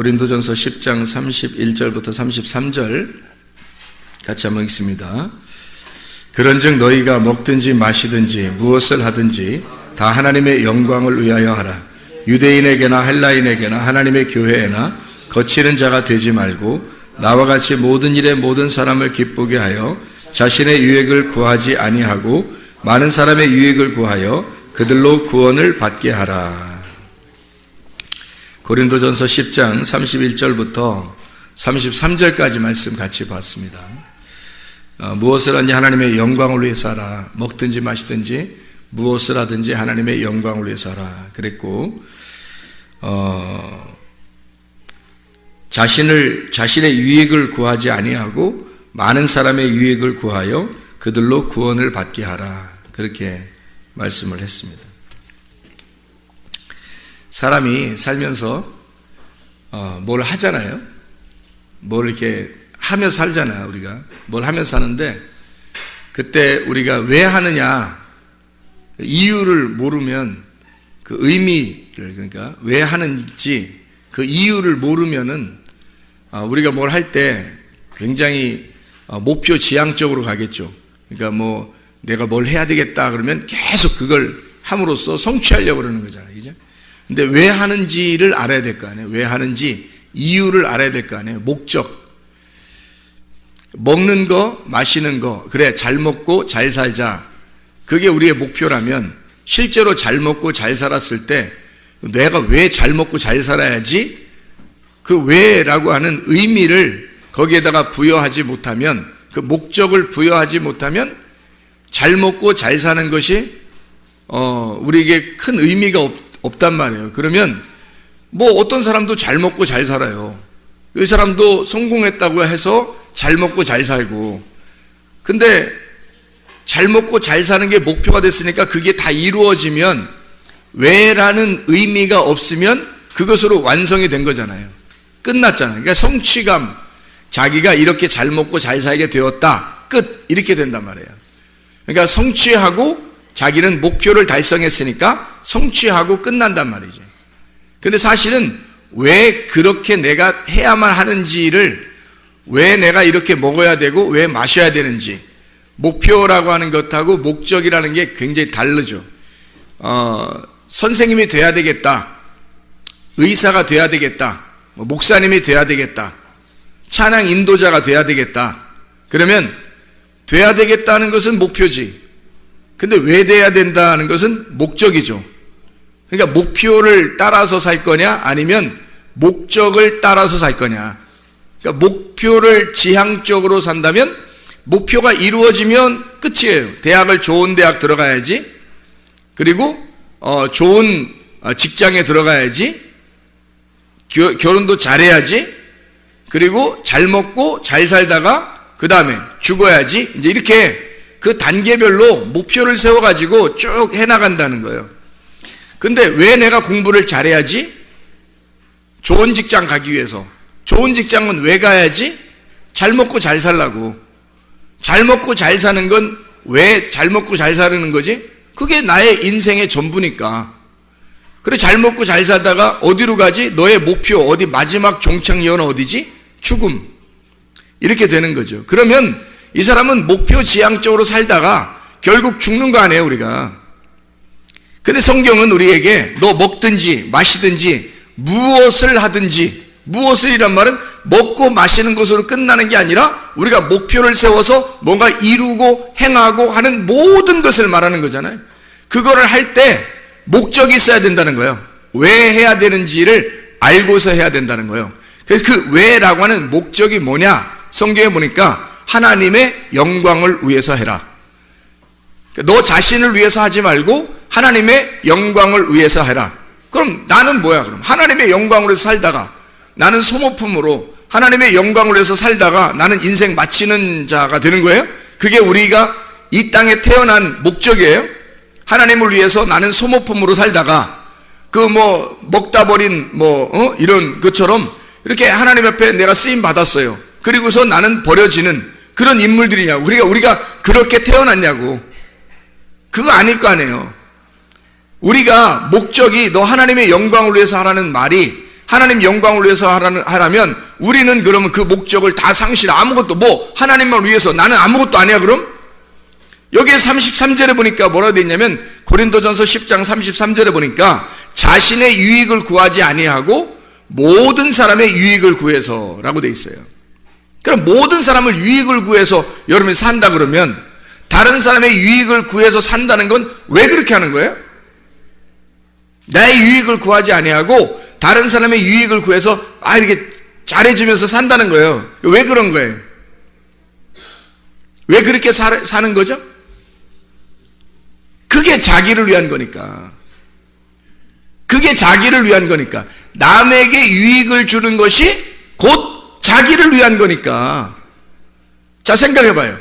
고린도전서 10장 31절부터 33절 같이 한번 읽습니다. 그런즉 너희가 먹든지 마시든지 무엇을 하든지 다 하나님의 영광을 위하여 하라. 유대인에게나 헬라인에게나 하나님의 교회에나 거치는 자가 되지 말고 나와 같이 모든 일에 모든 사람을 기쁘게 하여 자신의 유익을 구하지 아니하고 많은 사람의 유익을 구하여 그들로 구원을 받게 하라. 고린도전서 10장 31절부터 33절까지 말씀 같이 봤습니다. 무엇을 하든지 하나님의 영광을 위해서 하라. 먹든지 마시든지 무엇을 하든지 하나님의 영광을 위해서 하라 그랬고, 자신의 유익을 구하지 아니하고 많은 사람의 유익을 구하여 그들로 구원을 받게 하라 그렇게 말씀을 했습니다. 사람이 살면서 뭘 하잖아요. 뭘 이렇게 하며 살잖아요. 우리가 뭘 하며 사는데 그때 우리가 왜 하느냐 이유를 모르면 그 의미를, 그러니까 왜 하는지 그 이유를 모르면은 우리가 뭘 할 때 굉장히 목표 지향적으로 가겠죠. 그러니까 뭐 내가 뭘 해야 되겠다 그러면 계속 그걸 함으로써 성취하려고 그러는 거잖아요. 그죠? 근데 왜 하는지를 알아야 될 거 아니에요. 왜 하는지 이유를 알아야 될 거 아니에요. 목적. 먹는 거, 마시는 거, 그래 잘 먹고 잘 살자. 그게 우리의 목표라면 실제로 잘 먹고 잘 살았을 때 내가 왜 잘 먹고 잘 살아야지? 그 왜라고 하는 의미를 거기에다가 부여하지 못하면, 그 목적을 부여하지 못하면 잘 먹고 잘 사는 것이 우리에게 큰 의미가 없단 말이에요. 그러면 뭐 어떤 사람도 잘 먹고 잘 살아요. 이 사람도 성공했다고 해서 잘 먹고 잘 살고, 근데 잘 먹고 잘 사는 게 목표가 됐으니까 그게 다 이루어지면 왜라는 의미가 없으면 그것으로 완성이 된 거잖아요. 끝났잖아요. 그러니까 성취감, 자기가 이렇게 잘 먹고 잘 살게 되었다, 끝, 이렇게 된단 말이에요. 그러니까 성취하고 자기는 목표를 달성했으니까 성취하고 끝난단 말이죠. 근데 사실은 왜 그렇게 내가 해야만 하는지를, 왜 내가 이렇게 먹어야 되고 왜 마셔야 되는지, 목표라고 하는 것하고 목적이라는 게 굉장히 다르죠. 선생님이 돼야 되겠다, 의사가 돼야 되겠다, 목사님이 돼야 되겠다, 찬양 인도자가 돼야 되겠다. 그러면 돼야 되겠다는 것은 목표지. 근데 왜 돼야 된다는 것은 목적이죠. 그러니까 목표를 따라서 살 거냐 아니면 목적을 따라서 살 거냐. 그러니까 목표를 지향적으로 산다면 목표가 이루어지면 끝이에요. 대학을 좋은 대학 들어가야지, 그리고 좋은 직장에 들어가야지, 결혼도 잘해야지, 그리고 잘 먹고 잘 살다가 그 다음에 죽어야지, 이제 이렇게 그 단계별로 목표를 세워가지고 쭉 해나간다는 거예요. 근데 왜 내가 공부를 잘해야지? 좋은 직장 가기 위해서. 좋은 직장은 왜 가야지? 잘 먹고 잘 살라고. 잘 먹고 잘 사는 건 왜 잘 먹고 잘 사는 거지? 그게 나의 인생의 전부니까. 그래, 잘 먹고 잘 살다가 어디로 가지? 너의 목표, 어디 마지막 종착역은 어디지? 죽음. 이렇게 되는 거죠. 그러면 이 사람은 목표 지향적으로 살다가 결국 죽는 거 아니에요, 우리가. 근데 성경은 우리에게 너 먹든지 마시든지 무엇을 하든지, 무엇을이란 말은 먹고 마시는 것으로 끝나는 게 아니라 우리가 목표를 세워서 뭔가 이루고 행하고 하는 모든 것을 말하는 거잖아요. 그거를 할 때 목적이 있어야 된다는 거예요. 왜 해야 되는지를 알고서 해야 된다는 거예요. 그래서 그 왜라고 하는 목적이 뭐냐? 성경에 보니까 하나님의 영광을 위해서 해라. 너 자신을 위해서 하지 말고 하나님의 영광을 위해서 해라. 그럼 나는 뭐야? 그럼 하나님의 영광으로 살다가 나는 소모품으로 하나님의 영광을 위해서 살다가 나는 인생 마치는 자가 되는 거예요? 그게 우리가 이 땅에 태어난 목적이에요? 하나님을 위해서 나는 소모품으로 살다가 먹다 버린 이런 것처럼 이렇게 하나님 앞에 내가 쓰임 받았어요. 그리고서 나는 버려지는 그런 인물들이냐고. 그러니까 우리가 그렇게 태어났냐고. 그거 아닐 거 아니에요. 우리가 목적이 너 하나님의 영광을 위해서 하라는 말이 하나님 영광을 위해서 하라면 우리는 그러면 그 목적을 다 아무것도 하나님만 위해서 나는 아무것도 아니야 그럼? 여기에 33절에 보니까 뭐라고 되어 있냐면 고린도전서 10장 33절에 보니까 자신의 유익을 구하지 아니하고 모든 사람의 유익을 구해서라고 되어 있어요. 그럼 모든 사람을 유익을 구해서 여러분이 산다 그러면 다른 사람의 유익을 구해서 산다는 건 왜 그렇게 하는 거예요? 나의 유익을 구하지 아니하고 다른 사람의 유익을 구해서 이렇게 잘해주면서 산다는 거예요. 왜 그런 거예요? 왜 그렇게 사는 거죠? 그게 자기를 위한 거니까. 그게 자기를 위한 거니까. 남에게 유익을 주는 것이 곧 자기를 위한 거니까. 자, 생각해봐요.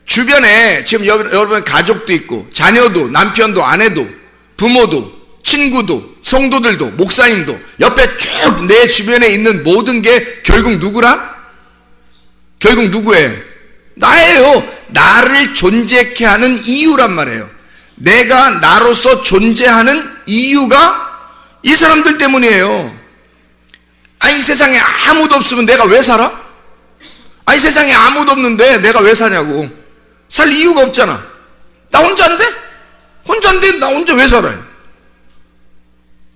주변에 지금 여러분 가족도 있고 자녀도 남편도 아내도 부모도 친구도 성도들도 목사님도 옆에 쭉 내 주변에 있는 모든 게 결국 누구라? 결국 누구예요? 나예요. 나를 존재케 하는 이유란 말이에요. 내가 나로서 존재하는 이유가 이 사람들 때문이에요. 이 세상에 아무도 없으면 내가 왜 살아? 이 세상에 아무도 없는데 내가 왜 사냐고. 살 이유가 없잖아. 나 혼자인데? 혼자인데 나 혼자 왜 살아요?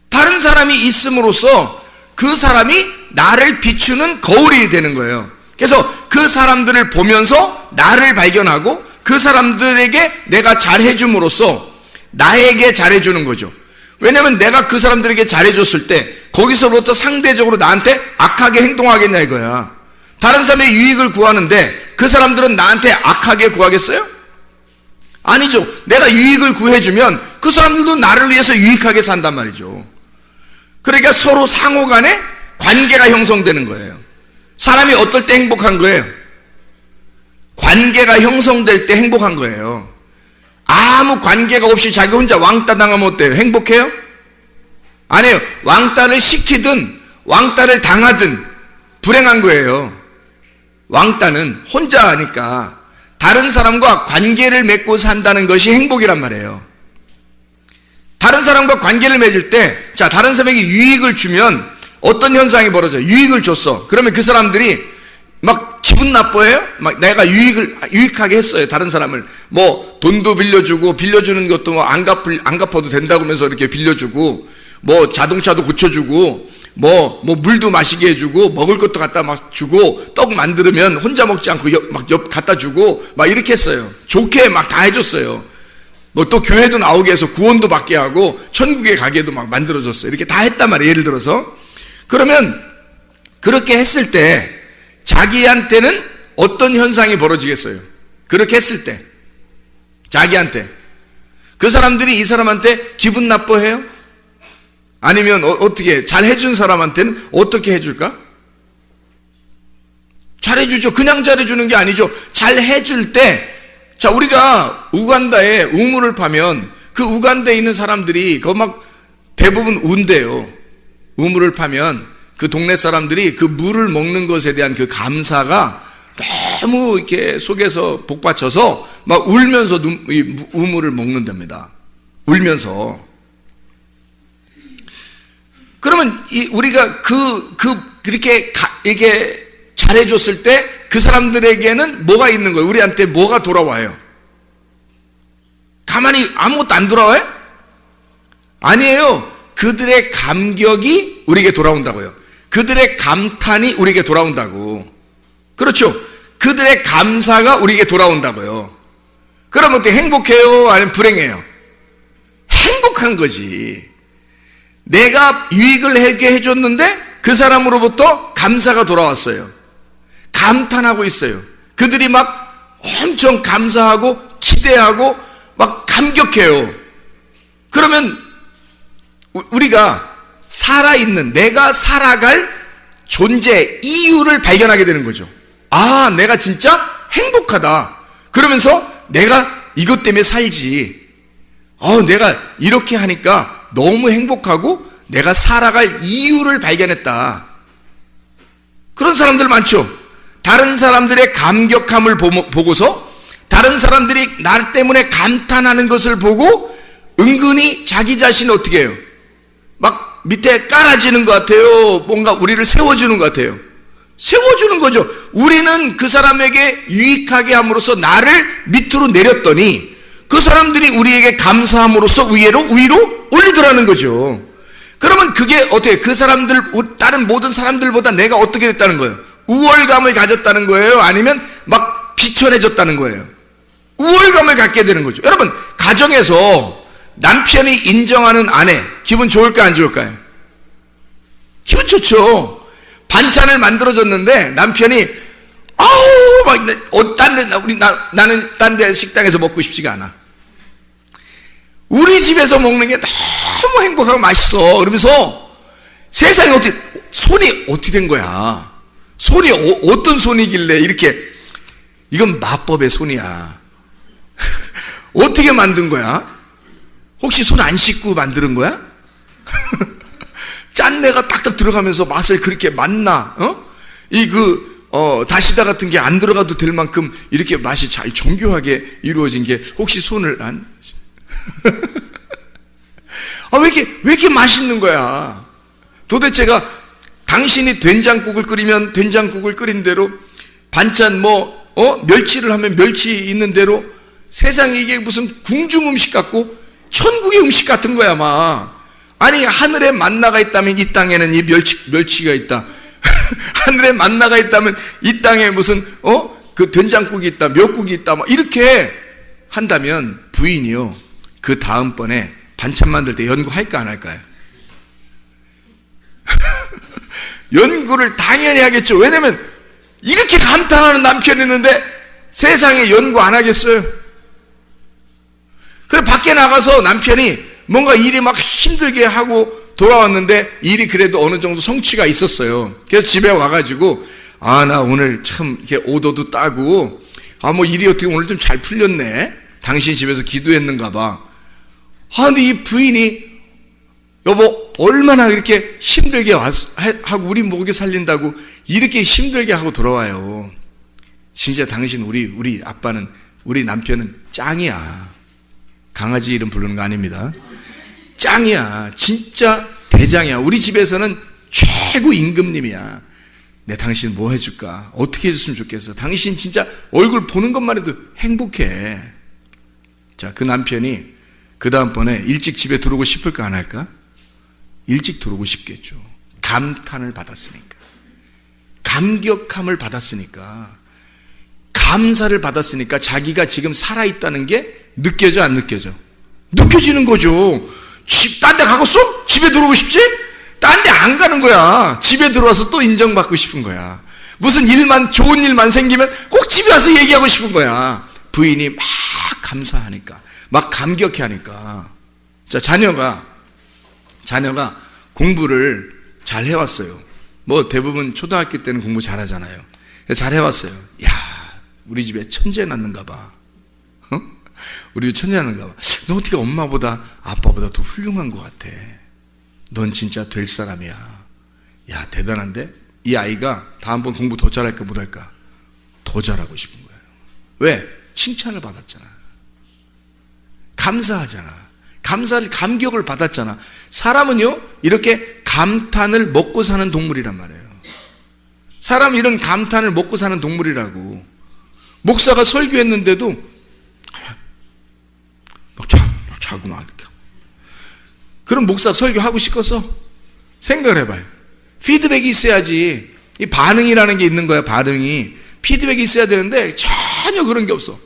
다른 사람이 있음으로써 그 사람이 나를 비추는 거울이 되는 거예요. 그래서 그 사람들을 보면서 나를 발견하고 그 사람들에게 내가 잘해줌으로써 나에게 잘해주는 거죠. 왜냐하면 내가 그 사람들에게 잘해줬을 때 거기서부터 상대적으로 나한테 악하게 행동하겠냐 이거야. 다른 사람의 유익을 구하는데 그 사람들은 나한테 악하게 구하겠어요? 아니죠. 내가 유익을 구해주면 그 사람들도 나를 위해서 유익하게 산단 말이죠. 그러니까 서로 상호 간에 관계가 형성되는 거예요. 사람이 어떨 때 행복한 거예요? 관계가 형성될 때 행복한 거예요. 아무 관계가 없이 자기 혼자 왕따 당하면 어때요? 행복해요? 아니에요. 왕따를 시키든 왕따를 당하든 불행한 거예요. 왕따는 혼자 하니까 다른 사람과 관계를 맺고 산다는 것이 행복이란 말이에요. 다른 사람과 관계를 맺을 때, 자, 다른 사람에게 유익을 주면 어떤 현상이 벌어져요? 유익을 줬어. 그러면 그 사람들이 막 기분 나빠해요? 막 내가 유익하게 했어요. 다른 사람을. 돈도 빌려주는 것도 안 갚아도 된다고 하면서 이렇게 빌려주고, 자동차도 고쳐주고, 물도 마시게 해주고, 먹을 것도 갖다 막 주고, 떡 만들면 혼자 먹지 않고 옆 갖다 주고, 막 이렇게 했어요. 좋게 막 다 해줬어요. 또 교회도 나오게 해서 구원도 받게 하고 천국에 가게도 막 만들어줬어요. 이렇게 다 했단 말이에요. 예를 들어서. 그러면 그렇게 했을 때 자기한테는 어떤 현상이 벌어지겠어요? 그렇게 했을 때 자기한테 그 사람들이 이 사람한테 기분 나빠해요? 아니면 어떻게 잘 해준 사람한테는 어떻게 해줄까? 잘해주죠. 그냥 잘해주는 게 아니죠. 잘 해줄 때, 자, 우리가 우간다에 우물을 파면 그 우간다에 있는 사람들이 그거 막 대부분 운대요. 우물을 파면 그 동네 사람들이 그 물을 먹는 것에 대한 그 감사가 너무 이렇게 속에서 복받쳐서 막 울면서 우물을 먹는답니다. 울면서. 그러면 우리가 그렇게 이렇게 잘해줬을 때 그 사람들에게는 뭐가 있는 거예요? 우리한테 뭐가 돌아와요? 가만히 아무것도 안 돌아와요? 아니에요. 그들의 감격이 우리에게 돌아온다고요. 그들의 감탄이 우리에게 돌아온다고. 그렇죠. 그들의 감사가 우리에게 돌아온다고요. 그러면 어떻게 행복해요? 아니면 불행해요? 행복한 거지. 내가 유익을 하게 해줬는데 그 사람으로부터 감사가 돌아왔어요. 감탄하고 있어요. 그들이 막 엄청 감사하고 기대하고 막 감격해요. 그러면 우리가 살아있는, 내가 살아갈 존재 이유를 발견하게 되는 거죠. 아, 내가 진짜 행복하다. 그러면서 내가 이것 때문에 살지. 내가 이렇게 하니까 너무 행복하고 내가 살아갈 이유를 발견했다. 그런 사람들 많죠. 다른 사람들의 감격함을 보고서 다른 사람들이 나 때문에 감탄하는 것을 보고 은근히 자기 자신을 어떻게 해요? 막 밑에 깔아지는 것 같아요. 뭔가 우리를 세워주는 것 같아요. 세워주는 거죠. 우리는 그 사람에게 유익하게 함으로써 나를 밑으로 내렸더니 그 사람들이 우리에게 감사함으로써 위로 올리더라는 거죠. 그러면 그게 어떻게, 그 사람들, 다른 모든 사람들보다 내가 어떻게 됐다는 거예요? 우월감을 가졌다는 거예요? 아니면 막 비천해졌다는 거예요? 우월감을 갖게 되는 거죠. 여러분, 가정에서 남편이 인정하는 아내, 기분 좋을까 안 좋을까요? 기분 좋죠. 반찬을 만들어줬는데 남편이 아우 막 나는 딴 데 식당에서 먹고 싶지가 않아. 우리 집에서 먹는 게 너무 행복하고 맛있어. 그러면서 세상에 손이 어떻게 된 거야? 손이 어떤 손이길래 이렇게, 이건 마법의 손이야. 어떻게 만든 거야? 혹시 손 안 씻고 만드는 거야? 짠내가 딱딱 들어가면서 맛을 그렇게 맛나, 다시다 같은 게 안 들어가도 될 만큼 이렇게 맛이 잘 정교하게 이루어진 게 혹시 손을 안? 왜 이렇게 맛있는 거야? 도대체가 당신이 된장국을 끓이면 된장국을 끓인 대로, 반찬 멸치를 하면 멸치 있는 대로, 세상에 이게 무슨 궁중 음식 같고 천국의 음식 같은 거야, 막. 아니, 하늘에 만나가 있다면 이 땅에는 이 멸치가 있다. 하늘에 만나가 있다면 이 땅에 무슨, 그 된장국이 있다, 멸국이 있다, 막 이렇게 한다면 부인이요, 그 다음번에 반찬 만들 때 연구할까 안 할까요? 연구를 당연히 하겠죠. 왜냐면 이렇게 감탄하는 남편이 있는데 세상에 연구 안 하겠어요? 그래, 밖에 나가서 남편이 뭔가 일이 막 힘들게 하고 돌아왔는데 일이 그래도 어느 정도 성취가 있었어요. 그래서 집에 와가지고, 나 오늘 참 이렇게 오더도 따고, 일이 어떻게 오늘 좀 잘 풀렸네. 당신 집에서 기도했는가 봐. 근데 이 부인이, 여보, 얼마나 이렇게 힘들게 하고 우리 먹여 살린다고 이렇게 힘들게 하고 돌아와요. 진짜 당신, 우리 아빠는, 우리 남편은 짱이야. 강아지 이름 부르는 거 아닙니다. 짱이야. 진짜 대장이야. 우리 집에서는 최고 임금님이야. 내 당신 뭐 해줄까? 어떻게 해줬으면 좋겠어? 당신 진짜 얼굴 보는 것만 해도 행복해. 자, 그 남편이 그 다음번에 일찍 집에 들어오고 싶을까 안 할까? 일찍 들어오고 싶겠죠. 감탄을 받았으니까, 감격함을 받았으니까, 감사를 받았으니까 자기가 지금 살아있다는 게 느껴져 안 느껴져? 느껴지는 거죠. 딴 데 가겠어? 집에 들어오고 싶지? 딴 데 안 가는 거야. 집에 들어와서 또 인정받고 싶은 거야. 무슨 좋은 일만 생기면 꼭 집에 와서 얘기하고 싶은 거야. 부인이 막 감사하니까, 막 감격해 하니까. 자, 자녀가 공부를 잘 해왔어요. 대부분 초등학교 때는 공부 잘 하잖아요. 잘 해왔어요. 우리 집에 천재 낳는가 봐. 우리 집 천재 낳는가 봐. 너 어떻게 엄마보다 아빠보다 더 훌륭한 것 같아. 넌 진짜 될 사람이야. 야, 대단한데? 이 아이가 다음번 공부 더 잘할까 못할까? 더 잘하고 싶은 거예요. 왜? 칭찬을 받았잖아. 감사하잖아. 감격을 받았잖아. 사람은요, 이렇게 감탄을 먹고 사는 동물이란 말이에요. 사람 이런 감탄을 먹고 사는 동물이라고. 목사가 설교했는데도 자고 막 이렇게. 그럼 목사 설교하고 싶어서 생각을 해봐요. 피드백이 있어야지. 이 반응이라는 게 있는 거야. 반응이. 피드백이 있어야 되는데 전혀 그런 게 없어.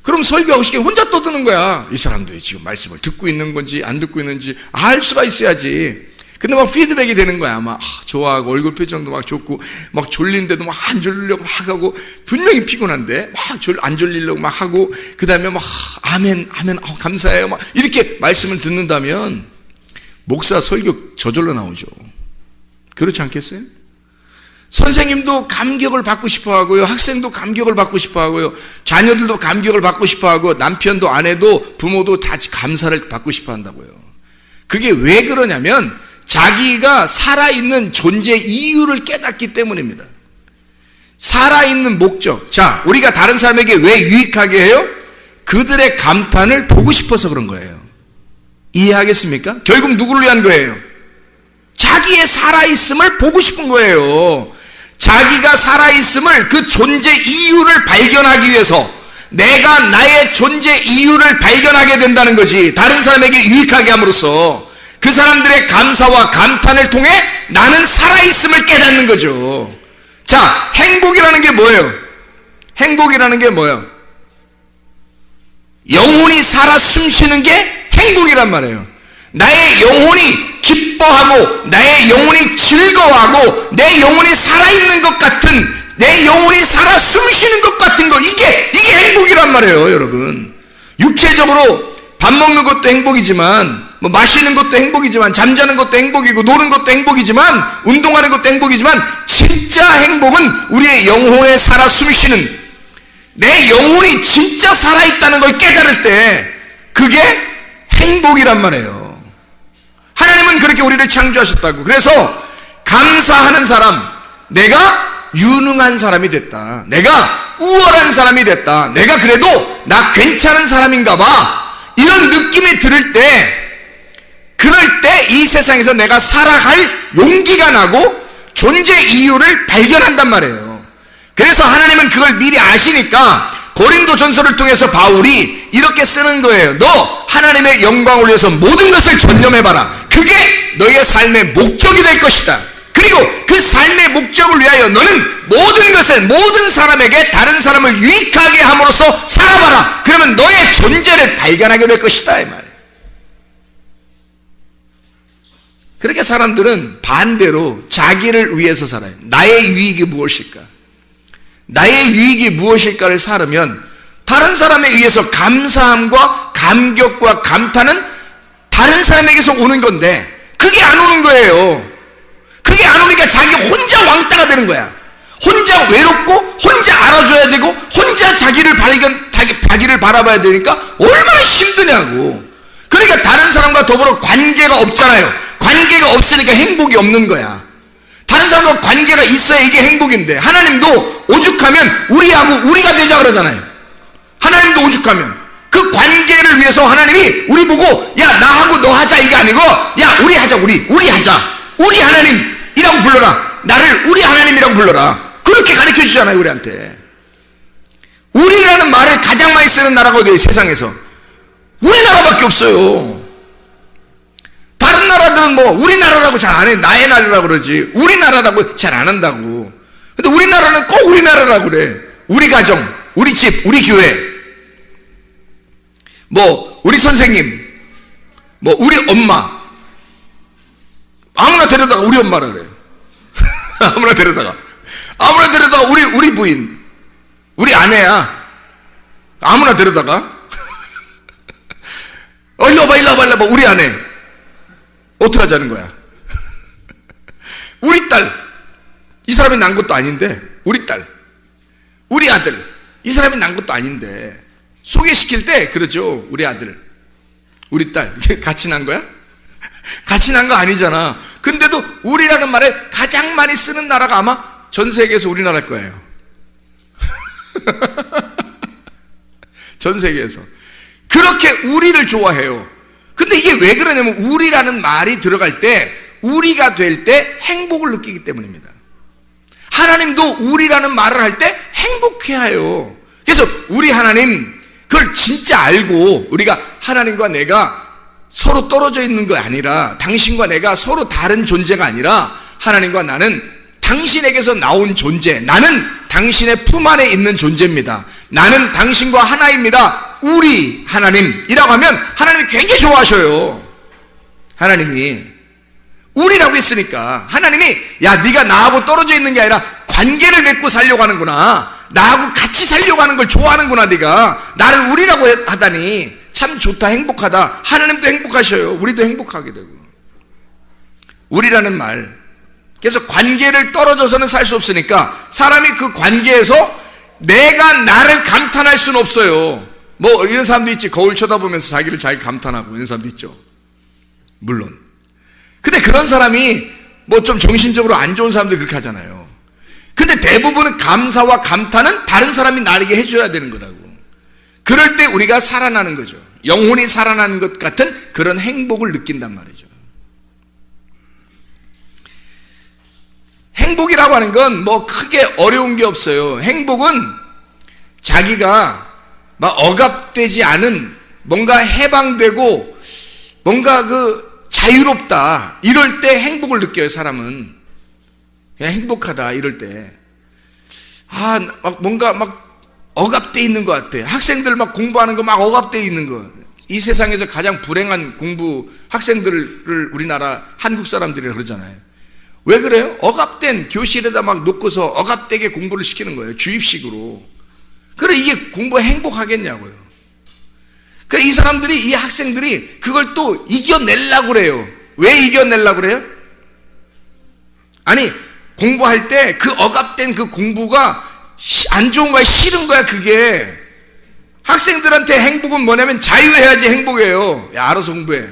그럼 설교하고 싶게 혼자 떠드는 거야. 이 사람들이 지금 말씀을 듣고 있는 건지 안 듣고 있는지 알 수가 있어야지. 근데 막 피드백이 되는 거야. 막 좋아하고 얼굴 표정도 막 좋고 막 졸린데도 막 안 졸리려고 막 하고, 분명히 피곤한데 막 안 졸리려고 막 하고, 그 다음에 막 아멘 감사해요 막 이렇게 말씀을 듣는다면 목사 설교 저절로 나오죠. 그렇지 않겠어요? 선생님도 감격을 받고 싶어 하고요. 학생도 감격을 받고 싶어 하고요. 자녀들도 감격을 받고 싶어 하고, 남편도 아내도 부모도 다 감사를 받고 싶어 한다고요. 그게 왜 그러냐면 자기가 살아있는 존재 이유를 깨닫기 때문입니다. 살아있는 목적. 자, 우리가 다른 사람에게 왜 유익하게 해요? 그들의 감탄을 보고 싶어서 그런 거예요. 이해하겠습니까? 결국 누구를 위한 거예요? 자기의 살아있음을 보고 싶은 거예요. 자기가 살아있음을, 그 존재 이유를 발견하기 위해서 내가 나의 존재 이유를 발견하게 된다는 거지. 다른 사람에게 유익하게 함으로써 그 사람들의 감사와 감탄을 통해 나는 살아있음을 깨닫는 거죠. 자, 행복이라는 게 뭐예요? 행복이라는 게 뭐예요? 영혼이 살아 숨쉬는 게 행복이란 말이에요. 나의 영혼이 기뻐하고 나의 영혼이 즐거워하고 내 영혼이 살아있는 것 같은, 내 영혼이 살아 숨쉬는 것 같은 거, 이게 행복이란 말이에요. 여러분, 육체적으로 밥 먹는 것도 행복이지만, 뭐 마시는 것도 행복이지만, 잠자는 것도 행복이고, 노는 것도 행복이지만, 운동하는 것도 행복이지만, 진짜 행복은 우리의 영혼에 살아 숨쉬는, 내 영혼이 진짜 살아있다는 걸 깨달을 때 그게 행복이란 말이에요. 하나님은 그렇게 우리를 창조하셨다고. 그래서 감사하는 사람, 내가 유능한 사람이 됐다, 내가 우월한 사람이 됐다, 내가 그래도 나 괜찮은 사람인가 봐, 이런 느낌이 들을 때, 그럴 때 이 세상에서 내가 살아갈 용기가 나고 존재 이유를 발견한단 말이에요. 그래서 하나님은 그걸 미리 아시니까 고린도 전서를 통해서 바울이 이렇게 쓰는 거예요. 너 하나님의 영광을 위해서 모든 것을 전념해봐라. 그게 너의 삶의 목적이 될 것이다. 그리고 그 삶의 목적을 위하여 너는 모든 것을, 모든 사람에게 다른 사람을 유익하게 함으로써 살아봐라. 그러면 너의 존재를 발견하게 될 것이다, 이 말이에요. 그렇게 사람들은 반대로 자기를 위해서 살아요. 나의 유익이 무엇일까? 나의 유익이 무엇일까를 살으면 다른 사람에 의해서 감사함과 감격과 감탄은 다른 사람에게서 오는 건데 그게 안 오는 거예요. 그게 안 오니까 자기 혼자 왕따가 되는 거야. 혼자 외롭고 혼자 알아줘야 되고 혼자 자기를 바라봐야 되니까 얼마나 힘드냐고. 그러니까 다른 사람과 더불어 관계가 없잖아요. 관계가 없으니까 행복이 없는 거야. 다른 사람과 관계가 있어야 이게 행복인데, 하나님도 오죽하면 우리하고 우리가 되자 그러잖아요. 하나님도 오죽하면 그 관계를 위해서 하나님이 우리 보고 야 나하고 너 하자 이게 아니고 야 우리 하자, 우리 하자, 우리 하나님이라고 불러라, 나를 우리 하나님이라고 불러라, 그렇게 가르쳐 주잖아요. 우리한테 우리라는 말을 가장 많이 쓰는 나라가 어디예요? 세상에서 우리나라밖에 없어요. 다른 나라들은 뭐 우리나라라고 잘 안 해. 나의 나라라고 그러지 우리나라라고 잘 안 한다고. 근데 우리나라는 꼭 우리나라라고 그래. 우리 가정, 우리 집, 우리 교회, 뭐 우리 선생님, 뭐 우리 엄마, 아무나 데려다가 우리 엄마라 그래. 아무나 데려다가 우리 부인, 우리 아내야, 아무나 데려다가 일로 와봐 우리 아내. 어떻게 하자는 거야? 우리 딸, 이 사람이 난 것도 아닌데, 우리 딸, 우리 아들, 이 사람이 난 것도 아닌데, 소개시킬 때 그러죠. 우리 아들, 우리 딸, 같이 난 거야? 같이 난 거 아니잖아. 근데도 우리라는 말을 가장 많이 쓰는 나라가 아마 전 세계에서 우리나라일 거예요. 전 세계에서 그렇게 우리를 좋아해요. 근데 이게 왜 그러냐면 우리라는 말이 들어갈 때, 우리가 될 때 행복을 느끼기 때문입니다. 하나님도 우리라는 말을 할 때 행복해해요. 그래서 우리 하나님, 그걸 진짜 알고 우리가 하나님과 내가 서로 떨어져 있는 거 아니라, 당신과 내가 서로 다른 존재가 아니라 하나님과 나는 당신에게서 나온 존재, 나는 당신의 품 안에 있는 존재입니다, 나는 당신과 하나입니다, 우리 하나님이라고 하면 하나님이 굉장히 좋아하셔요. 하나님이 우리라고 했으니까 하나님이 야 네가 나하고 떨어져 있는 게 아니라 관계를 맺고 살려고 하는구나, 나하고 같이 살려고 하는 걸 좋아하는구나, 네가 나를 우리라고 하다니 참 좋다, 행복하다. 하나님도 행복하셔요. 우리도 행복하게 되고. 우리라는 말, 그래서 관계를 떨어져서는 살 수 없으니까 사람이 그 관계에서 내가 나를 감탄할 수는 없어요. 뭐 이런 사람도 있지. 거울 쳐다보면서 자기를 자기 감탄하고 이런 사람도 있죠, 물론. 근데 그런 사람이 뭐 좀 정신적으로 안 좋은 사람들 그렇게 하잖아요. 근데 대부분은 감사와 감탄은 다른 사람이 나에게 해줘야 되는 거라고. 그럴 때 우리가 살아나는 거죠. 영혼이 살아나는 것 같은 그런 행복을 느낀단 말이죠. 행복이라고 하는 건 뭐 크게 어려운 게 없어요. 행복은 자기가 막 억압되지 않은, 뭔가 해방되고 뭔가 자유롭다, 이럴 때 행복을 느껴요. 사람은 그냥 행복하다 이럴 때, 막 뭔가 막 억압돼 있는 것 같아. 학생들 막 공부하는 거 막 억압돼 있는 거, 이 세상에서 가장 불행한 공부 학생들을 우리나라 한국 사람들이 그러잖아요. 왜 그래요? 억압된 교실에다 막 놓고서 억압되게 공부를 시키는 거예요. 주입식으로. 그래, 이게 공부 행복하겠냐고요. 그래, 이 사람들이, 이 학생들이 그걸 또 이겨내려고 그래요. 왜 이겨내려고 그래요? 아니, 공부할 때 그 억압된 그 공부가 안 좋은 거야, 싫은 거야, 그게. 학생들한테 행복은 뭐냐면 자유해야지 행복이에요. 야, 알아서 공부해.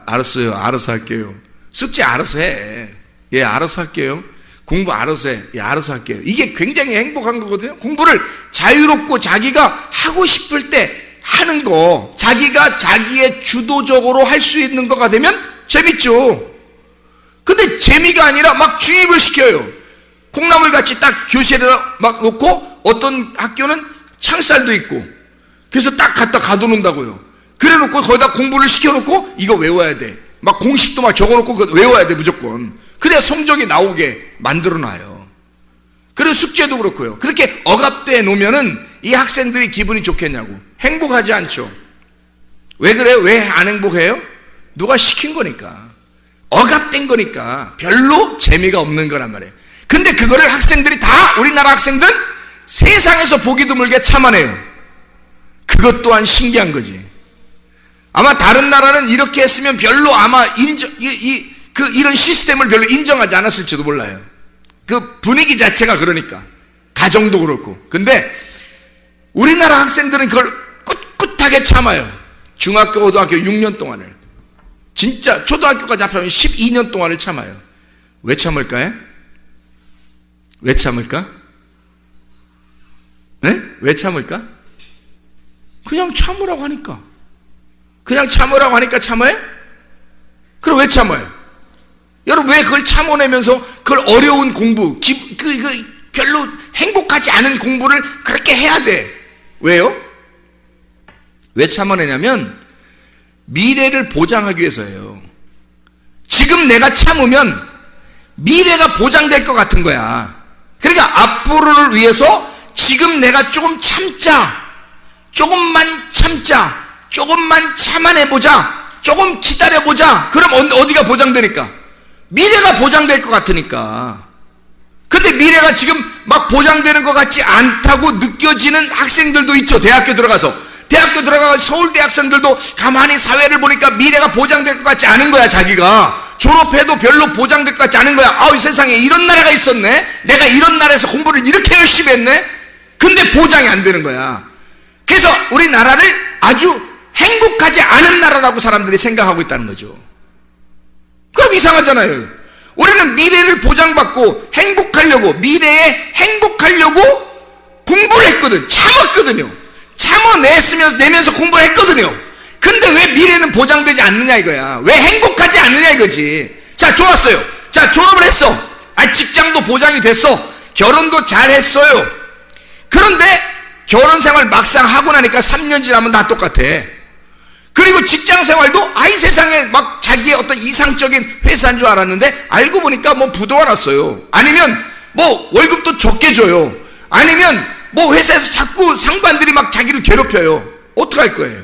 알았어요. 알아서 할게요. 숙제 알아서 해. 예, 알아서 할게요. 공부 알아서 해. 예, 알아서 할게요. 이게 굉장히 행복한 거거든요. 공부를 자유롭고 자기가 하고 싶을 때 하는 거, 자기가 자기의 주도적으로 할 수 있는 거가 되면 재밌죠. 근데 재미가 아니라 막 주입을 시켜요. 콩나물 같이 딱 교실에다 막 놓고, 어떤 학교는 창살도 있고, 그래서 딱 갖다 가둬놓는다고요. 그래 놓고 거기다 공부를 시켜놓고 이거 외워야 돼. 막 공식도 막 적어놓고 그거 외워야 돼, 무조건. 그래야 성적이 나오게 만들어놔요. 그리고 숙제도 그렇고요. 그렇게 억압돼 놓으면은 이 학생들이 기분이 좋겠냐고. 행복하지 않죠. 왜 그래요? 왜 안 행복해요? 누가 시킨 거니까. 억압된 거니까. 별로 재미가 없는 거란 말이에요. 근데 그거를 학생들이 다, 우리나라 학생들 세상에서 보기 드물게 참아내요. 그것 또한 신기한 거지. 아마 다른 나라는 이렇게 했으면 별로 아마 이런 시스템을 별로 인정하지 않았을지도 몰라요. 그 분위기 자체가 그러니까. 가정도 그렇고. 근데 우리나라 학생들은 그걸 꿋꿋하게 참아요. 중학교, 고등학교 6년 동안을. 진짜 초등학교까지 합하면 12년 동안을 참아요. 왜 참을까요? 왜 참을까? 네? 왜 참을까? 그냥 참으라고 하니까. 그냥 참으라고 하니까 참아요? 그럼 왜 참아요? 여러분, 왜 그걸 참아내면서 그걸 어려운 공부, 별로 행복하지 않은 공부를 그렇게 해야 돼? 왜요? 왜 참아내냐면 미래를 보장하기 위해서예요. 지금 내가 참으면 미래가 보장될 것 같은 거야. 그러니까 앞으로를 위해서 지금 내가 조금 참자, 조금만 참자, 조금만 참아내보자, 조금 기다려보자. 그럼 어디가 보장되니까? 미래가 보장될 것 같으니까. 근데 미래가 지금 막 보장되는 것 같지 않다고 느껴지는 학생들도 있죠. 대학교 들어가서 서울대 학생들도 가만히 사회를 보니까 미래가 보장될 것 같지 않은 거야. 자기가 졸업해도 별로 보장될 것 같지 않은 거야. 이 세상에 이런 나라가 있었네. 내가 이런 나라에서 공부를 이렇게 열심히 했네. 근데 보장이 안 되는 거야. 그래서 우리나라를 아주 행복하지 않은 나라라고 사람들이 생각하고 있다는 거죠. 그럼 이상하잖아요. 우리는 미래를 보장받고 행복하려고, 미래에 행복하려고 공부를 했거든. 참았거든요. 내면서 공부를 했거든요. 근데 왜 미래는 보장되지 않느냐 이거야. 왜 행복하지 않느냐 이거지. 자, 좋았어요. 자, 졸업을 했어. 직장도 보장이 됐어. 결혼도 잘 했어요. 그런데 결혼 생활 막상 하고 나니까 3년 지나면 다 똑같아. 그리고 직장 생활도 세상에 막 자기의 어떤 이상적인 회사인 줄 알았는데 알고 보니까 뭐 부도가 났어요. 아니면 뭐 월급도 적게 줘요. 아니면 뭐 회사에서 자꾸 상관들이 막 자기를 괴롭혀요. 어떡할 거예요?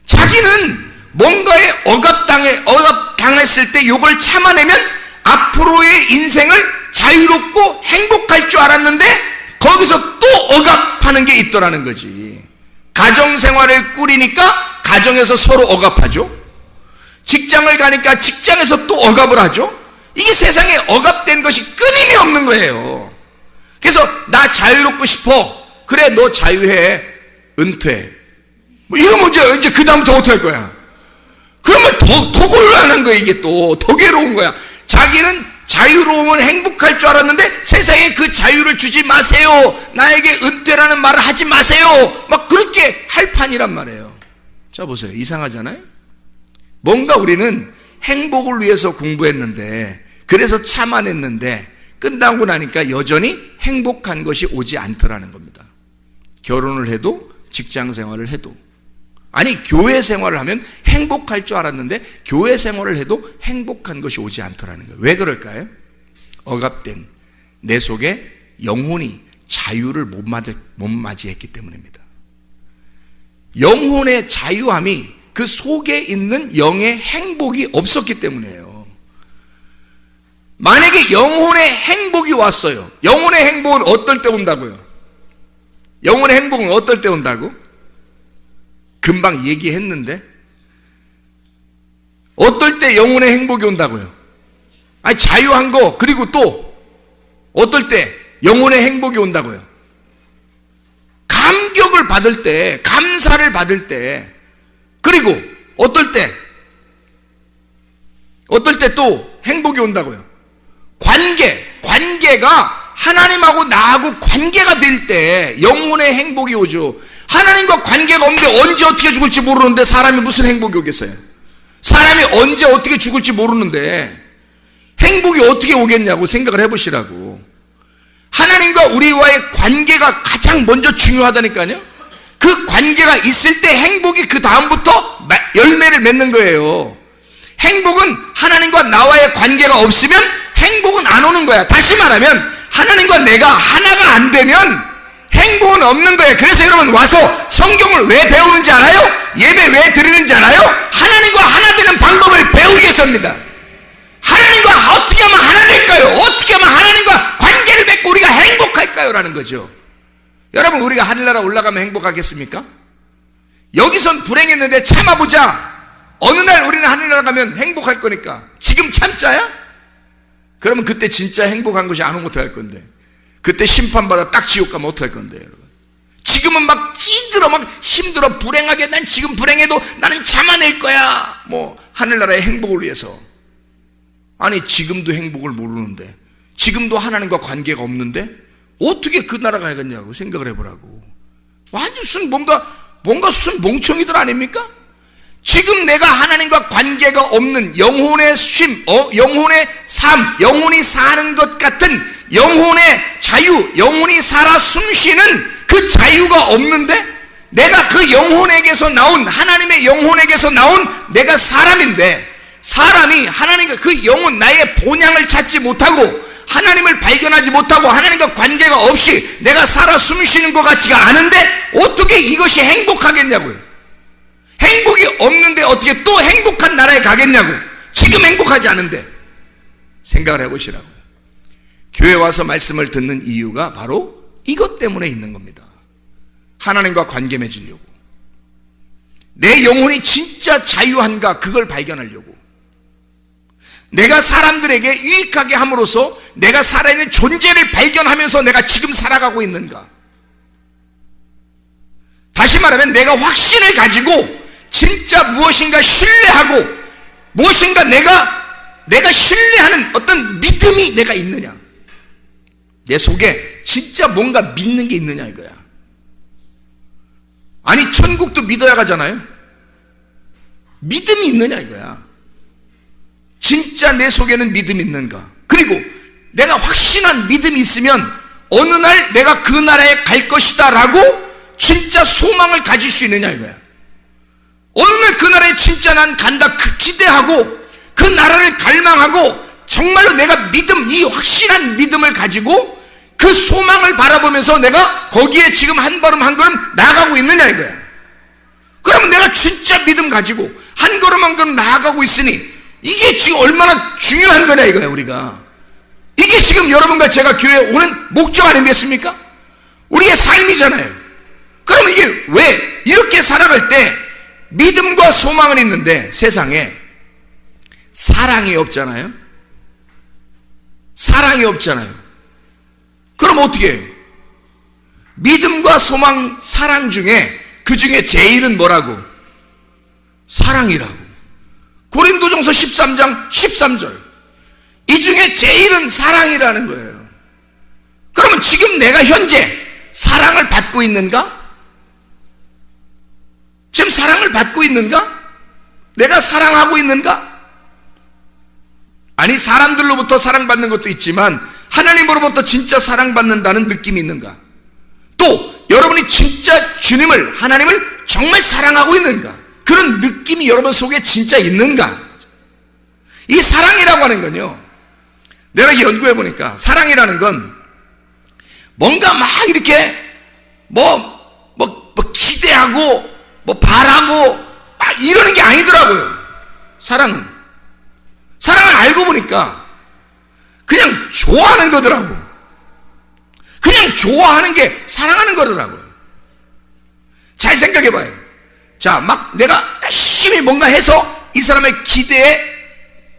자기는 뭔가에 억압당했을 때 이걸 참아내면 앞으로의 인생을 자유롭고 행복할 줄 알았는데 거기서 또 억압하는 게 있더라는 거지. 가정생활을 꾸리니까 가정에서 서로 억압하죠. 직장을 가니까 직장에서 또 억압을 하죠. 이게 세상에 억압된 것이 끊임이 없는 거예요. 그래서 나 자유롭고 싶어. 그래, 너 자유해. 은퇴. 뭐 이러면 이제 그 다음부터 어떻게 할 거야? 그러면 더 곤란한 거야. 이게 또 더 괴로운 거야. 자기는 자유로움은 행복할 줄 알았는데 세상에 그 자유를 주지 마세요. 나에게 은퇴라는 말을 하지 마세요. 막 그렇게 할 판이란 말이에요. 자, 보세요. 이상하잖아요? 뭔가 우리는 행복을 위해서 공부했는데 그래서 참아냈는데 끝나고 나니까 여전히 행복한 것이 오지 않더라는 겁니다. 결혼을 해도 직장 생활을 해도, 아니 교회 생활을 하면 행복할 줄 알았는데 교회 생활을 해도 행복한 것이 오지 않더라는 거예요. 왜 그럴까요? 억압된 내 속에 영혼이 자유를 못 맞이했기 때문입니다. 영혼의 자유함이 그 속에 있는 영의 행복이 없었기 때문이에요. 만약에 영혼의 행복이 왔어요. 영혼의 행복은 어떨 때 온다고요? 영혼의 행복은 어떨 때 온다고? 금방 얘기했는데 어떨 때 영혼의 행복이 온다고요? 아니 자유한 거, 그리고 또 어떨 때 영혼의 행복이 온다고요? 감격을 받을 때, 감사를 받을 때, 그리고 어떨 때 또 행복이 온다고요? 관계가 하나님하고 나하고 관계가 될 때 영혼의 행복이 오죠. 하나님과 관계가 없는데 언제 어떻게 죽을지 모르는데 사람이 무슨 행복이 오겠어요? 사람이 언제 어떻게 죽을지 모르는데 행복이 어떻게 오겠냐고 생각을 해보시라고. 하나님과 우리와의 관계가 가장 먼저 중요하다니까요. 그 관계가 있을 때 행복이 그 다음부터 열매를 맺는 거예요. 행복은 하나님과 나와의 관계가 없으면 행복은 안 오는 거야. 다시 말하면 하나님과 내가 하나가 안 되면 행복은 없는 거예요. 그래서 여러분 와서 성경을 왜 배우는지 알아요? 예배 왜 드리는지 알아요? 하나님과 하나 되는 방법을 배우기 위해서입니다. 하나님과 어떻게 하면 하나 될까요? 어떻게 하면 하나님과 관계를 맺고 우리가 행복할까요? 라는 거죠. 여러분, 우리가 하늘나라 올라가면 행복하겠습니까? 여기선 불행했는데 참아보자. 어느 날 우리는 하늘나라 가면 행복할 거니까. 지금 참자야? 그러면 그때 진짜 행복한 것이 안 오면 어떡할 건데. 그때 심판받아 딱 지옥 가면 어떡할 건데, 여러분. 지금은 막 찌들어, 막 힘들어, 불행하게 난 지금 불행해도 나는 참아낼 거야. 뭐 하늘나라의 행복을 위해서. 아니 지금도 행복을 모르는데, 지금도 하나님과 관계가 없는데 어떻게 그 나라 가야겠냐고 생각을 해보라고. 완전 뭔가 무슨 멍청이들 아닙니까? 지금 내가 하나님과 관계가 없는 영혼의 쉼, 영혼의 삶, 영혼이 사는 것 같은 영혼의 자유, 영혼이 살아 숨쉬는 그 자유가 없는데, 내가 그 영혼에게서 나온, 하나님의 영혼에게서 나온 내가 사람인데, 사람이 하나님과 그 영혼, 나의 본향을 찾지 못하고 하나님을 발견하지 못하고 하나님과 관계가 없이 내가 살아 숨쉬는 것 같지가 않은데 어떻게 이것이 행복하겠냐고요. 행복이 없는데 어떻게 또 행복한 나라에 가겠냐고. 지금 행복하지 않은데. 생각을 해보시라고요. 교회 와서 말씀을 듣는 이유가 바로 이것 때문에 있는 겁니다. 하나님과 관계 맺으려고. 내 영혼이 진짜 자유한가 그걸 발견하려고. 내가 사람들에게 유익하게 함으로써 내가 살아있는 존재를 발견하면서 내가 지금 살아가고 있는가. 다시 말하면 내가 확신을 가지고 진짜 무엇인가 신뢰하고 무엇인가 내가 신뢰하는 어떤 믿음이 내가 있느냐. 내 속에 진짜 뭔가 믿는 게 있느냐 이거야. 아니 천국도 믿어야 가잖아요. 믿음이 있느냐 이거야. 진짜 내 속에는 믿음이 있는가. 그리고 내가 확신한 믿음이 있으면 어느 날 내가 그 나라에 갈 것이다 라고 진짜 소망을 가질 수 있느냐 이거야. 어느 날 그 나라에 진짜 난 간다 그 기대하고 그 나라를 갈망하고 정말로 내가 믿음, 이 확실한 믿음을 가지고 그 소망을 바라보면서 내가 거기에 지금 한 걸음 한 걸음 나아가고 있느냐 이거야. 그러면 내가 진짜 믿음 가지고 한 걸음 한 걸음 나아가고 있으니 이게 지금 얼마나 중요한 거냐 이거야. 우리가 이게 지금 여러분과 제가 교회에 오는 목적 아니겠습니까? 우리의 삶이잖아요. 그러면 이게 왜 이렇게 살아갈 때 믿음과 소망은 있는데 세상에 사랑이 없잖아요. 사랑이 없잖아요. 그럼 어떻게 해요? 믿음과 소망, 사랑 중에 그 중에 제일은 뭐라고? 사랑이라고. 고린도전서 13장 13절. 이 중에 제일은 사랑이라는 거예요. 그러면 지금 내가 현재 사랑을 받고 있는가? 지금 사랑을 받고 있는가? 내가 사랑하고 있는가? 아니, 사람들로부터 사랑받는 것도 있지만 하나님으로부터 진짜 사랑받는다는 느낌이 있는가? 또 여러분이 진짜 주님을, 하나님을 정말 사랑하고 있는가? 그런 느낌이 여러분 속에 진짜 있는가? 이 사랑이라고 하는 건요, 내가 연구해 보니까 사랑이라는 건 뭔가 막 이렇게 기대하고 바라고 막 이러는 게 아니더라고요. 사랑은 알고 보니까 그냥 좋아하는 거더라고. 그냥 좋아하는 게 사랑하는 거더라고요. 잘 생각해 봐요. 자, 막 내가 열심히 뭔가 해서 이 사람의 기대에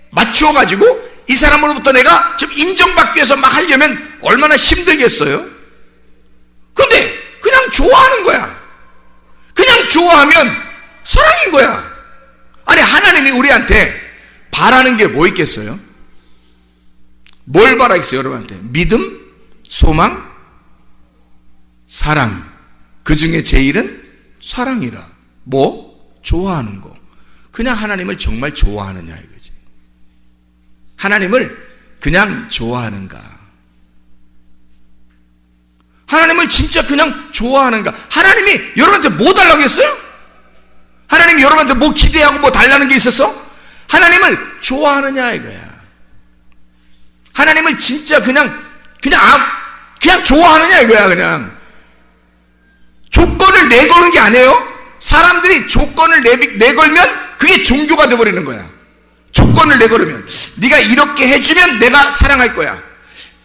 맞추어 가지고 이 사람으로부터 내가 좀 인정받기 위해서 막 하려면 얼마나 힘들겠어요? 근데 그냥 좋아하는 거야. 그냥 좋아하면 사랑인 거야. 아니, 하나님이 우리한테 바라는 게 뭐 있겠어요? 뭘 바라겠어요, 여러분한테? 믿음, 소망, 사랑. 그 중에 제일은 사랑이라. 뭐? 좋아하는 거. 그냥 하나님을 정말 좋아하느냐 이거지. 하나님을 그냥 좋아하는가? 하나님을 진짜 그냥 좋아하는가? 하나님이 여러분한테 뭐 달라고 했어요? 하나님이 여러분한테 뭐 기대하고 뭐 달라는 게 있었어? 하나님을 좋아하느냐 이거야. 하나님을 진짜 그냥 좋아하느냐 이거야. 그냥 조건을 내거는 게 아니에요. 사람들이 조건을 내걸면 그게 종교가 되어버리는 거야. 조건을 내걸으면 네가 이렇게 해주면 내가 사랑할 거야.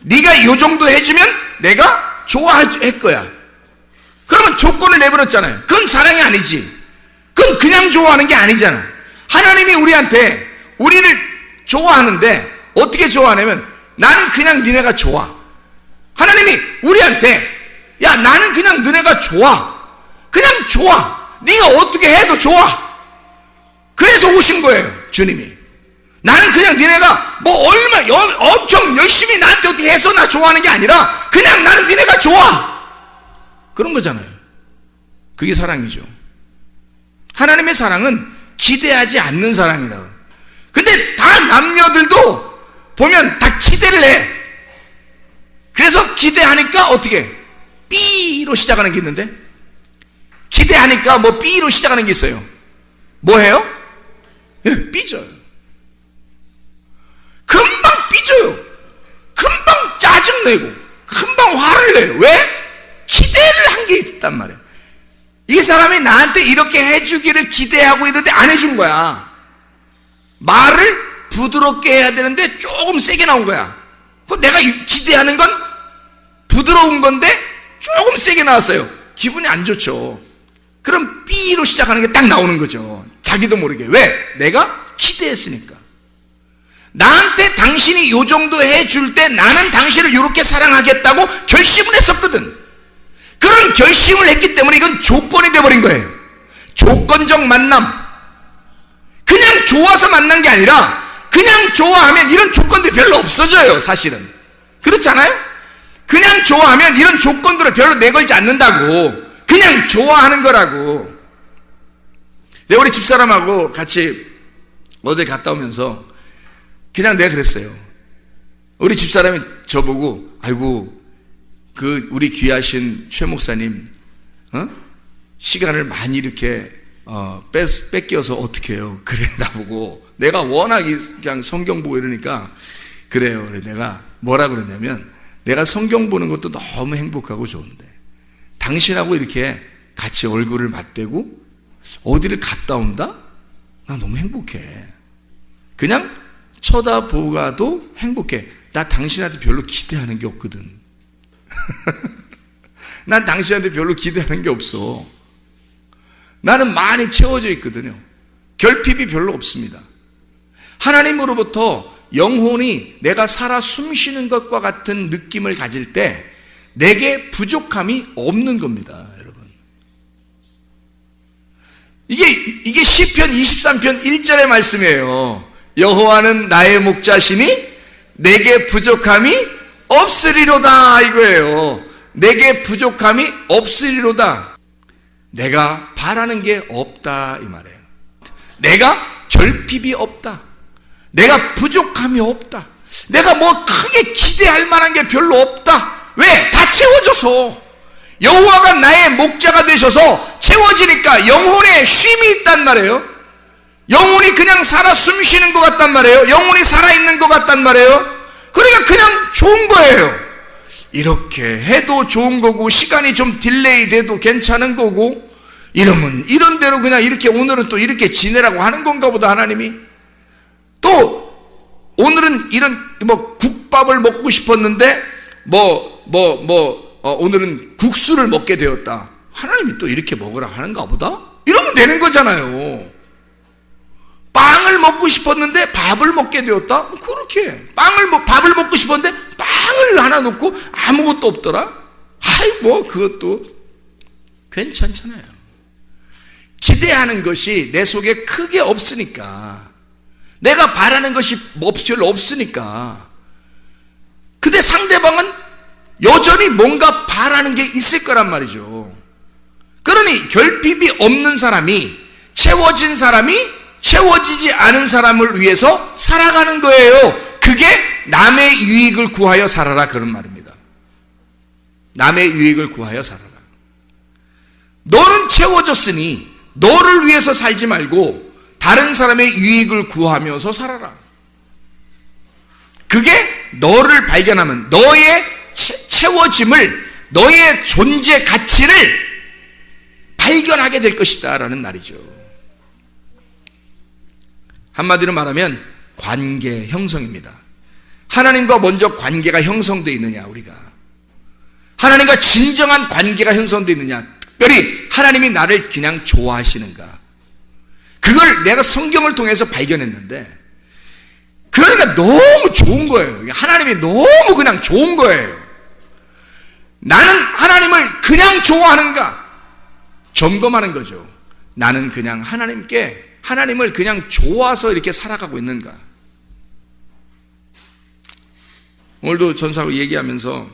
네가 이 정도 해주면 내가 좋아할 거야. 그러면 조건을 내버렸잖아요. 그건 사랑이 아니지. 그건 그냥 좋아하는 게 아니잖아. 하나님이 우리를 좋아하는데 어떻게 좋아하냐면 나는 그냥 니네가 좋아. 하나님이 우리한테 야, 나는 그냥 너네가 좋아. 그냥 좋아. 네가 어떻게 해도 좋아. 그래서 오신 거예요, 주님이. 나는 그냥 니네가 엄청 열심히 나한테 어떻게 해서 나 좋아하는 게 아니라 그냥 나는 니네가 좋아. 그런 거잖아요. 그게 사랑이죠. 하나님의 사랑은 기대하지 않는 사랑이라고. 근데 다 남녀들도 보면 다 기대를 해. 그래서 기대하니까 어떻게? B로 시작하는 게 있는데, 기대하니까 B로 시작하는 게 있어요. 뭐예요? 삐져요. 금방 삐져요. 금방 짜증내고 금방 화를 내요. 왜? 기대를 한 게 있단 말이에요. 이 사람이 나한테 이렇게 해주기를 기대하고 있는데 안 해준 거야. 말을 부드럽게 해야 되는데 조금 세게 나온 거야. 그럼 내가 기대하는 건 부드러운 건데 조금 세게 나왔어요. 기분이 안 좋죠. 그럼 B로 시작하는 게 딱 나오는 거죠. 자기도 모르게. 왜? 내가 기대했으니까. 나한테 당신이 요 정도 해줄 때 나는 당신을 이렇게 사랑하겠다고 결심을 했었거든. 그런 결심을 했기 때문에 이건 조건이 되어버린 거예요. 조건적 만남. 그냥 좋아서 만난 게 아니라 그냥 좋아하면 이런 조건들이 별로 없어져요, 사실은. 그렇지 않아요? 그냥 좋아하면 이런 조건들을 별로 내걸지 않는다고. 그냥 좋아하는 거라고. 내가 우리 집사람하고 같이 어디 갔다 오면서 그냥 내가 그랬어요. 우리 집사람이 저보고, 아이고, 우리 귀하신 최 목사님, 시간을 많이 이렇게, 뺏겨서 어떻게 해요? 그래, 나보고. 내가 워낙 그냥 성경 보고 이러니까, 그래요. 그래, 내가 뭐라 그러냐면, 내가 성경 보는 것도 너무 행복하고 좋은데, 당신하고 이렇게 같이 얼굴을 맞대고, 어디를 갔다 온다? 나 너무 행복해. 그냥 쳐다보가도 행복해. 나 당신한테 별로 기대하는 게 없거든. 난 당신한테 별로 기대하는 게 없어. 나는 많이 채워져 있거든요. 결핍이 별로 없습니다. 하나님으로부터 영혼이 내가 살아 숨쉬는 것과 같은 느낌을 가질 때 내게 부족함이 없는 겁니다, 여러분. 이게 시편 23편 1절의 말씀이에요. 여호와는 나의 목자시니 내게 부족함이 없으리로다, 이거예요. 내게 부족함이 없으리로다. 내가 바라는 게 없다, 이 말이에요. 내가 결핍이 없다. 내가 부족함이 없다. 내가 뭐 크게 기대할 만한 게 별로 없다. 왜? 다 채워져서. 여호와가 나의 목자가 되셔서 채워지니까 영혼에 쉼이 있단 말이에요. 영혼이 그냥 살아 숨 쉬는 것 같단 말이에요. 영혼이 살아있는 것 같단 말이에요. 그러니까 그냥 좋은 거예요. 이렇게 해도 좋은 거고, 시간이 좀 딜레이 돼도 괜찮은 거고, 이러면 이런 대로 그냥 이렇게 오늘은 또 이렇게 지내라고 하는 건가 보다, 하나님이. 또 오늘은 이런 뭐 국밥을 먹고 싶었는데 오늘은 국수를 먹게 되었다. 하나님이 또 이렇게 먹으라 하는가 보다? 이러면 되는 거잖아요. 빵을 먹고 싶었는데 밥을 먹게 되었다? 그렇게 밥을 먹고 싶었는데 빵을 하나 놓고 아무것도 없더라? 그것도 괜찮잖아요. 기대하는 것이 내 속에 크게 없으니까, 내가 바라는 것이 별로 없으니까. 근데 상대방은 여전히 뭔가 바라는 게 있을 거란 말이죠. 그러니 결핍이 없는 사람이, 채워진 사람이 채워지지 않은 사람을 위해서 살아가는 거예요. 그게 남의 유익을 구하여 살아라, 그런 말입니다. 남의 유익을 구하여 살아라. 너는 채워졌으니 너를 위해서 살지 말고 다른 사람의 유익을 구하면서 살아라. 그게 너를 발견하면 너의 채워짐을, 너의 존재 가치를 발견하게 될 것이다 라는 말이죠. 한마디로 말하면 관계 형성입니다. 하나님과 먼저 관계가 형성되어 있느냐, 우리가 하나님과 진정한 관계가 형성되어 있느냐, 특별히 하나님이 나를 그냥 좋아하시는가, 그걸 내가 성경을 통해서 발견했는데, 그러니까 너무 좋은 거예요. 하나님이 너무 그냥 좋은 거예요. 나는 하나님을 그냥 좋아하는가 점검하는 거죠. 나는 그냥 하나님을 그냥 좋아서 이렇게 살아가고 있는가. 오늘도 전사하고 얘기하면서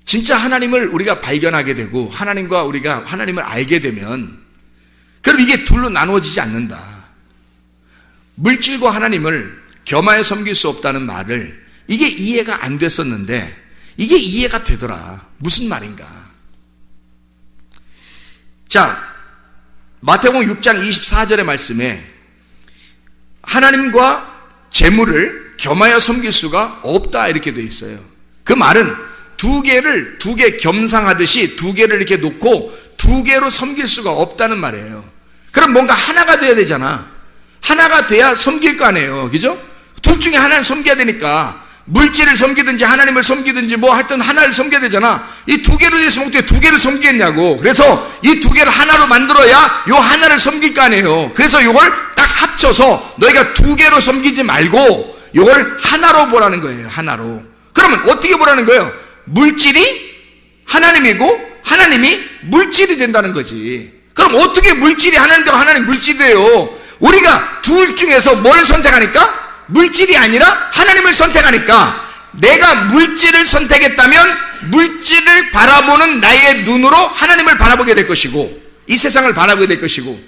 진짜 하나님을 우리가 발견하게 되고 하나님과 우리가 하나님을 알게 되면, 그럼 이게 둘로 나누어지지 않는다. 물질과 하나님을 겸하여 섬길 수 없다는 말을, 이게 이해가 안 됐었는데 이게 이해가 되더라. 무슨 말인가. 자, 마태복음 6장 24절의 말씀에 하나님과 재물을 겸하여 섬길 수가 없다 이렇게 되어 있어요. 그 말은 두 개 겸상하듯이 두 개를 이렇게 놓고 두 개로 섬길 수가 없다는 말이에요. 그럼 뭔가 하나가 돼야 되잖아. 하나가 돼야 섬길 거 아니에요. 그죠? 둘 중에 하나를 섬겨야 되니까 물질을 섬기든지 하나님을 섬기든지 뭐 하여튼 하나를 섬겨야 되잖아. 이 두 개로 돼서 어떻게 두 개를 섬기겠냐고. 그래서 이 두 개를 하나로 만들어야 요 하나를 섬길 거 아니에요. 그래서 요걸 딱 합쳐서 너희가 두 개로 섬기지 말고 요걸 하나로 보라는 거예요. 하나로. 그러면 어떻게 보라는 거예요? 물질이 하나님이고 하나님이 물질이 된다는 거지. 그럼 어떻게 물질이 하나님대로 하나님 물질이 돼요? 우리가 둘 중에서 뭘 선택하니까? 물질이 아니라 하나님을 선택하니까, 내가 물질을 선택했다면 물질을 바라보는 나의 눈으로 하나님을 바라보게 될 것이고, 이 세상을 바라보게 될 것이고,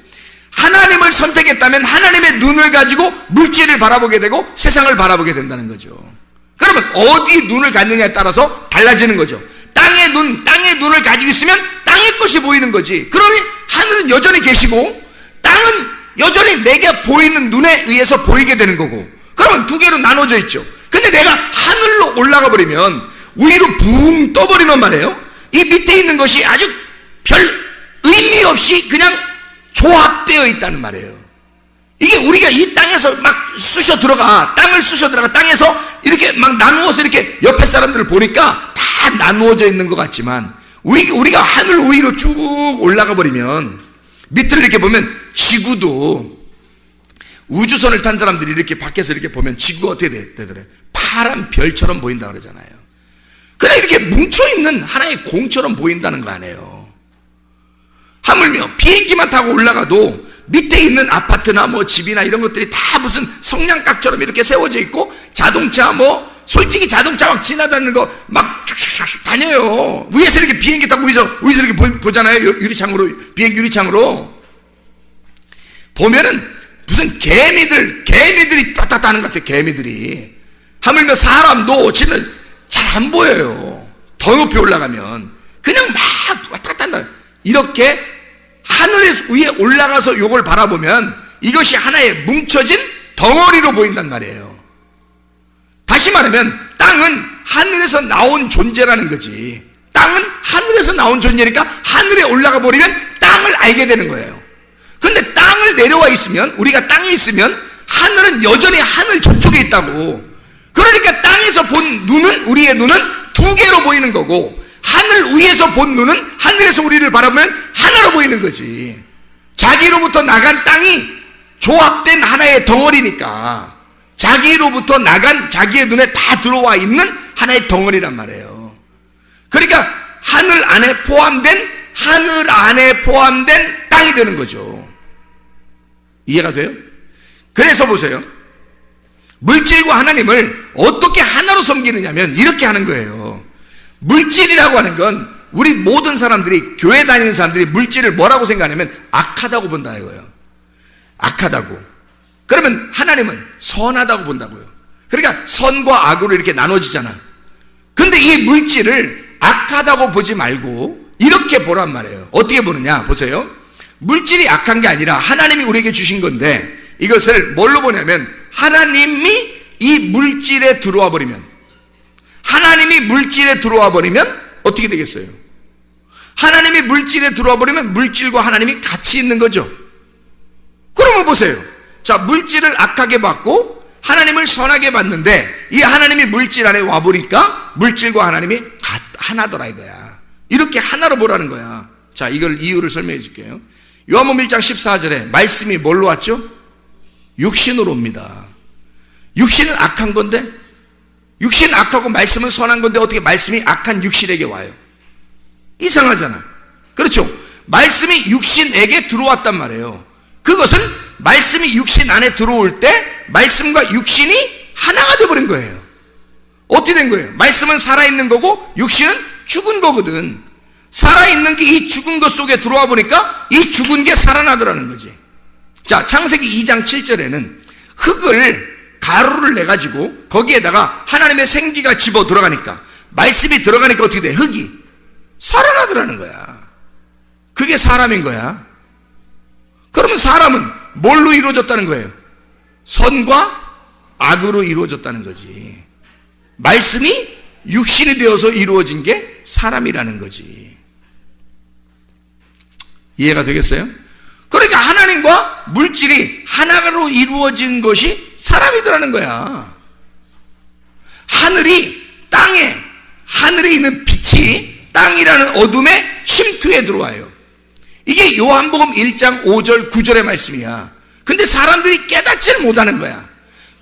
하나님을 선택했다면 하나님의 눈을 가지고 물질을 바라보게 되고 세상을 바라보게 된다는 거죠. 그러면 어디 눈을 갖느냐에 따라서 달라지는 거죠. 땅의 눈을 가지고 있으면 땅의 것이 보이는 거지. 그러니 하늘은 여전히 계시고 땅은 여전히 내게 보이는 눈에 의해서 보이게 되는 거고, 그러면 두 개로 나눠져 있죠. 근데 내가 하늘로 올라가 버리면, 위로 붕 떠버리면 말이에요, 이 밑에 있는 것이 아주 별 의미 없이 그냥 조합되어 있다는 말이에요. 이게 우리가 이 땅에서 막 땅을 쑤셔 들어가 땅에서 이렇게 막 나누어서 이렇게 옆에 사람들을 보니까 다 나누어져 있는 것 같지만, 우리가 하늘 위로 쭉 올라가 버리면 밑을 이렇게 보면 지구도, 우주선을 탄 사람들이 이렇게 밖에서 이렇게 보면 지구가 어떻게 되더래? 파란 별처럼 보인다 그러잖아요. 그냥 이렇게 뭉쳐있는 하나의 공처럼 보인다는 거 아니에요. 하물며 비행기만 타고 올라가도 밑에 있는 아파트나 뭐 집이나 이런 것들이 다 무슨 성냥각처럼 이렇게 세워져 있고, 자동차 솔직히 자동차 막 지나다니는 거 막 슉슉슉 다녀요. 위에서 이렇게 비행기 타고 위에서 이렇게 보잖아요. 유리창으로, 비행기 유리창으로 보면은 무슨 개미들이 왔다 갔다 하는 것 같아요. 개미들이. 하물며 사람도 진짜 잘 안 보여요. 더 높이 올라가면. 그냥 막 왔다 갔다 한다. 이렇게 하늘 위에 올라가서 요걸 바라보면 이것이 하나의 뭉쳐진 덩어리로 보인단 말이에요. 다시 말하면 땅은 하늘에서 나온 존재라는 거지. 땅은 하늘에서 나온 존재니까 하늘에 올라가 버리면 땅을 알게 되는 거예요. 근데 땅을 내려와 있으면, 우리가 땅에 있으면 하늘은 여전히 하늘 저쪽에 있다고. 그러니까 땅에서 본 눈은, 우리의 눈은 두 개로 보이는 거고, 하늘 위에서 본 눈은 하늘에서 우리를 바라보면 하나로 보이는 거지. 자기로부터 나간 땅이 조합된 하나의 덩어리니까 자기로부터 나간 자기의 눈에 다 들어와 있는 하나의 덩어리란 말이에요. 그러니까 하늘 안에 포함된 땅이 되는 거죠. 이해가 돼요? 그래서 보세요. 물질과 하나님을 어떻게 하나로 섬기느냐면 이렇게 하는 거예요. 물질이라고 하는 건 우리 모든 사람들이, 교회 다니는 사람들이 물질을 뭐라고 생각하냐면 악하다고 본다 이거예요. 악하다고. 그러면 하나님은 선하다고 본다고요. 그러니까 선과 악으로 이렇게 나눠지잖아. 근데 이 물질을 악하다고 보지 말고 이렇게 보란 말이에요. 어떻게 보느냐 보세요. 물질이 악한 게 아니라 하나님이 우리에게 주신 건데, 이것을 뭘로 보냐면 하나님이 이 물질에 들어와 버리면, 하나님이 물질에 들어와 버리면 어떻게 되겠어요? 하나님이 물질에 들어와 버리면 물질과 하나님이 같이 있는 거죠. 그러면 보세요. 자, 물질을 악하게 받고 하나님을 선하게 받는데 이 하나님이 물질 안에 와 보니까 물질과 하나님이 하나더라 이거야. 이렇게 하나로 보라는 거야. 자, 이걸 이유를 설명해 줄게요. 요한복음 1장 14절에 말씀이 뭘로 왔죠? 육신으로 옵니다. 육신은 악한 건데, 육신은 악하고 말씀은 선한 건데 어떻게 말씀이 악한 육신에게 와요? 이상하잖아. 그렇죠? 말씀이 육신에게 들어왔단 말이에요. 그것은 말씀이 육신 안에 들어올 때 말씀과 육신이 하나가 되어버린 거예요. 어떻게 된 거예요? 말씀은 살아있는 거고 육신은 죽은 거거든. 살아있는 게 이 죽은 것 속에 들어와 보니까 이 죽은 게 살아나더라는 거지. 자, 창세기 2장 7절에는 흙을, 가루를 내가지고 거기에다가 하나님의 생기가 집어 들어가니까, 말씀이 들어가니까 어떻게 돼? 흙이 살아나더라는 거야. 그게 사람인 거야. 그러면 사람은 뭘로 이루어졌다는 거예요? 선과 악으로 이루어졌다는 거지. 말씀이 육신이 되어서 이루어진 게 사람이라는 거지. 이해가 되겠어요? 그러니까 하나님과 물질이 하나로 이루어진 것이 사람이더라는 거야. 하늘이 땅에, 하늘에 있는 빛이 땅이라는 어둠에 침투해 들어와요. 이게 요한복음 1장 5절 9절의 말씀이야. 근데 사람들이 깨닫지를 못하는 거야.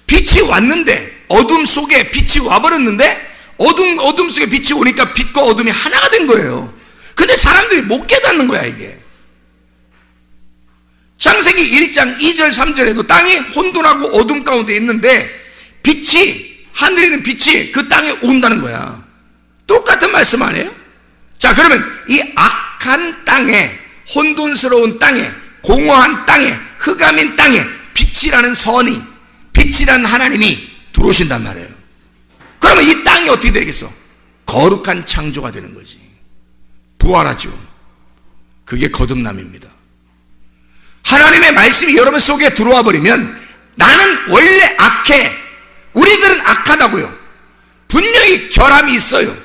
빛이 왔는데, 어둠 속에 빛이 와버렸는데 어둠 속에 빛이 오니까 빛과 어둠이 하나가 된 거예요. 근데 사람들이 못 깨닫는 거야 이게. 창세기 1장 2절 3절에도 땅이 혼돈하고 어둠 가운데 있는데 빛이, 하늘에 있는 빛이 그 땅에 온다는 거야. 똑같은 말씀 아니에요? 자, 그러면 이 악한 땅에, 혼돈스러운 땅에, 공허한 땅에, 흑암인 땅에 빛이라는 선이, 빛이라는 하나님이 들어오신단 말이에요. 그러면 이 땅이 어떻게 되겠어? 거룩한 창조가 되는 거지. 부활하죠. 그게 거듭남입니다. 하나님의 말씀이 여러분 속에 들어와 버리면 나는 원래 악해. 우리들은 악하다고요. 분명히 결함이 있어요.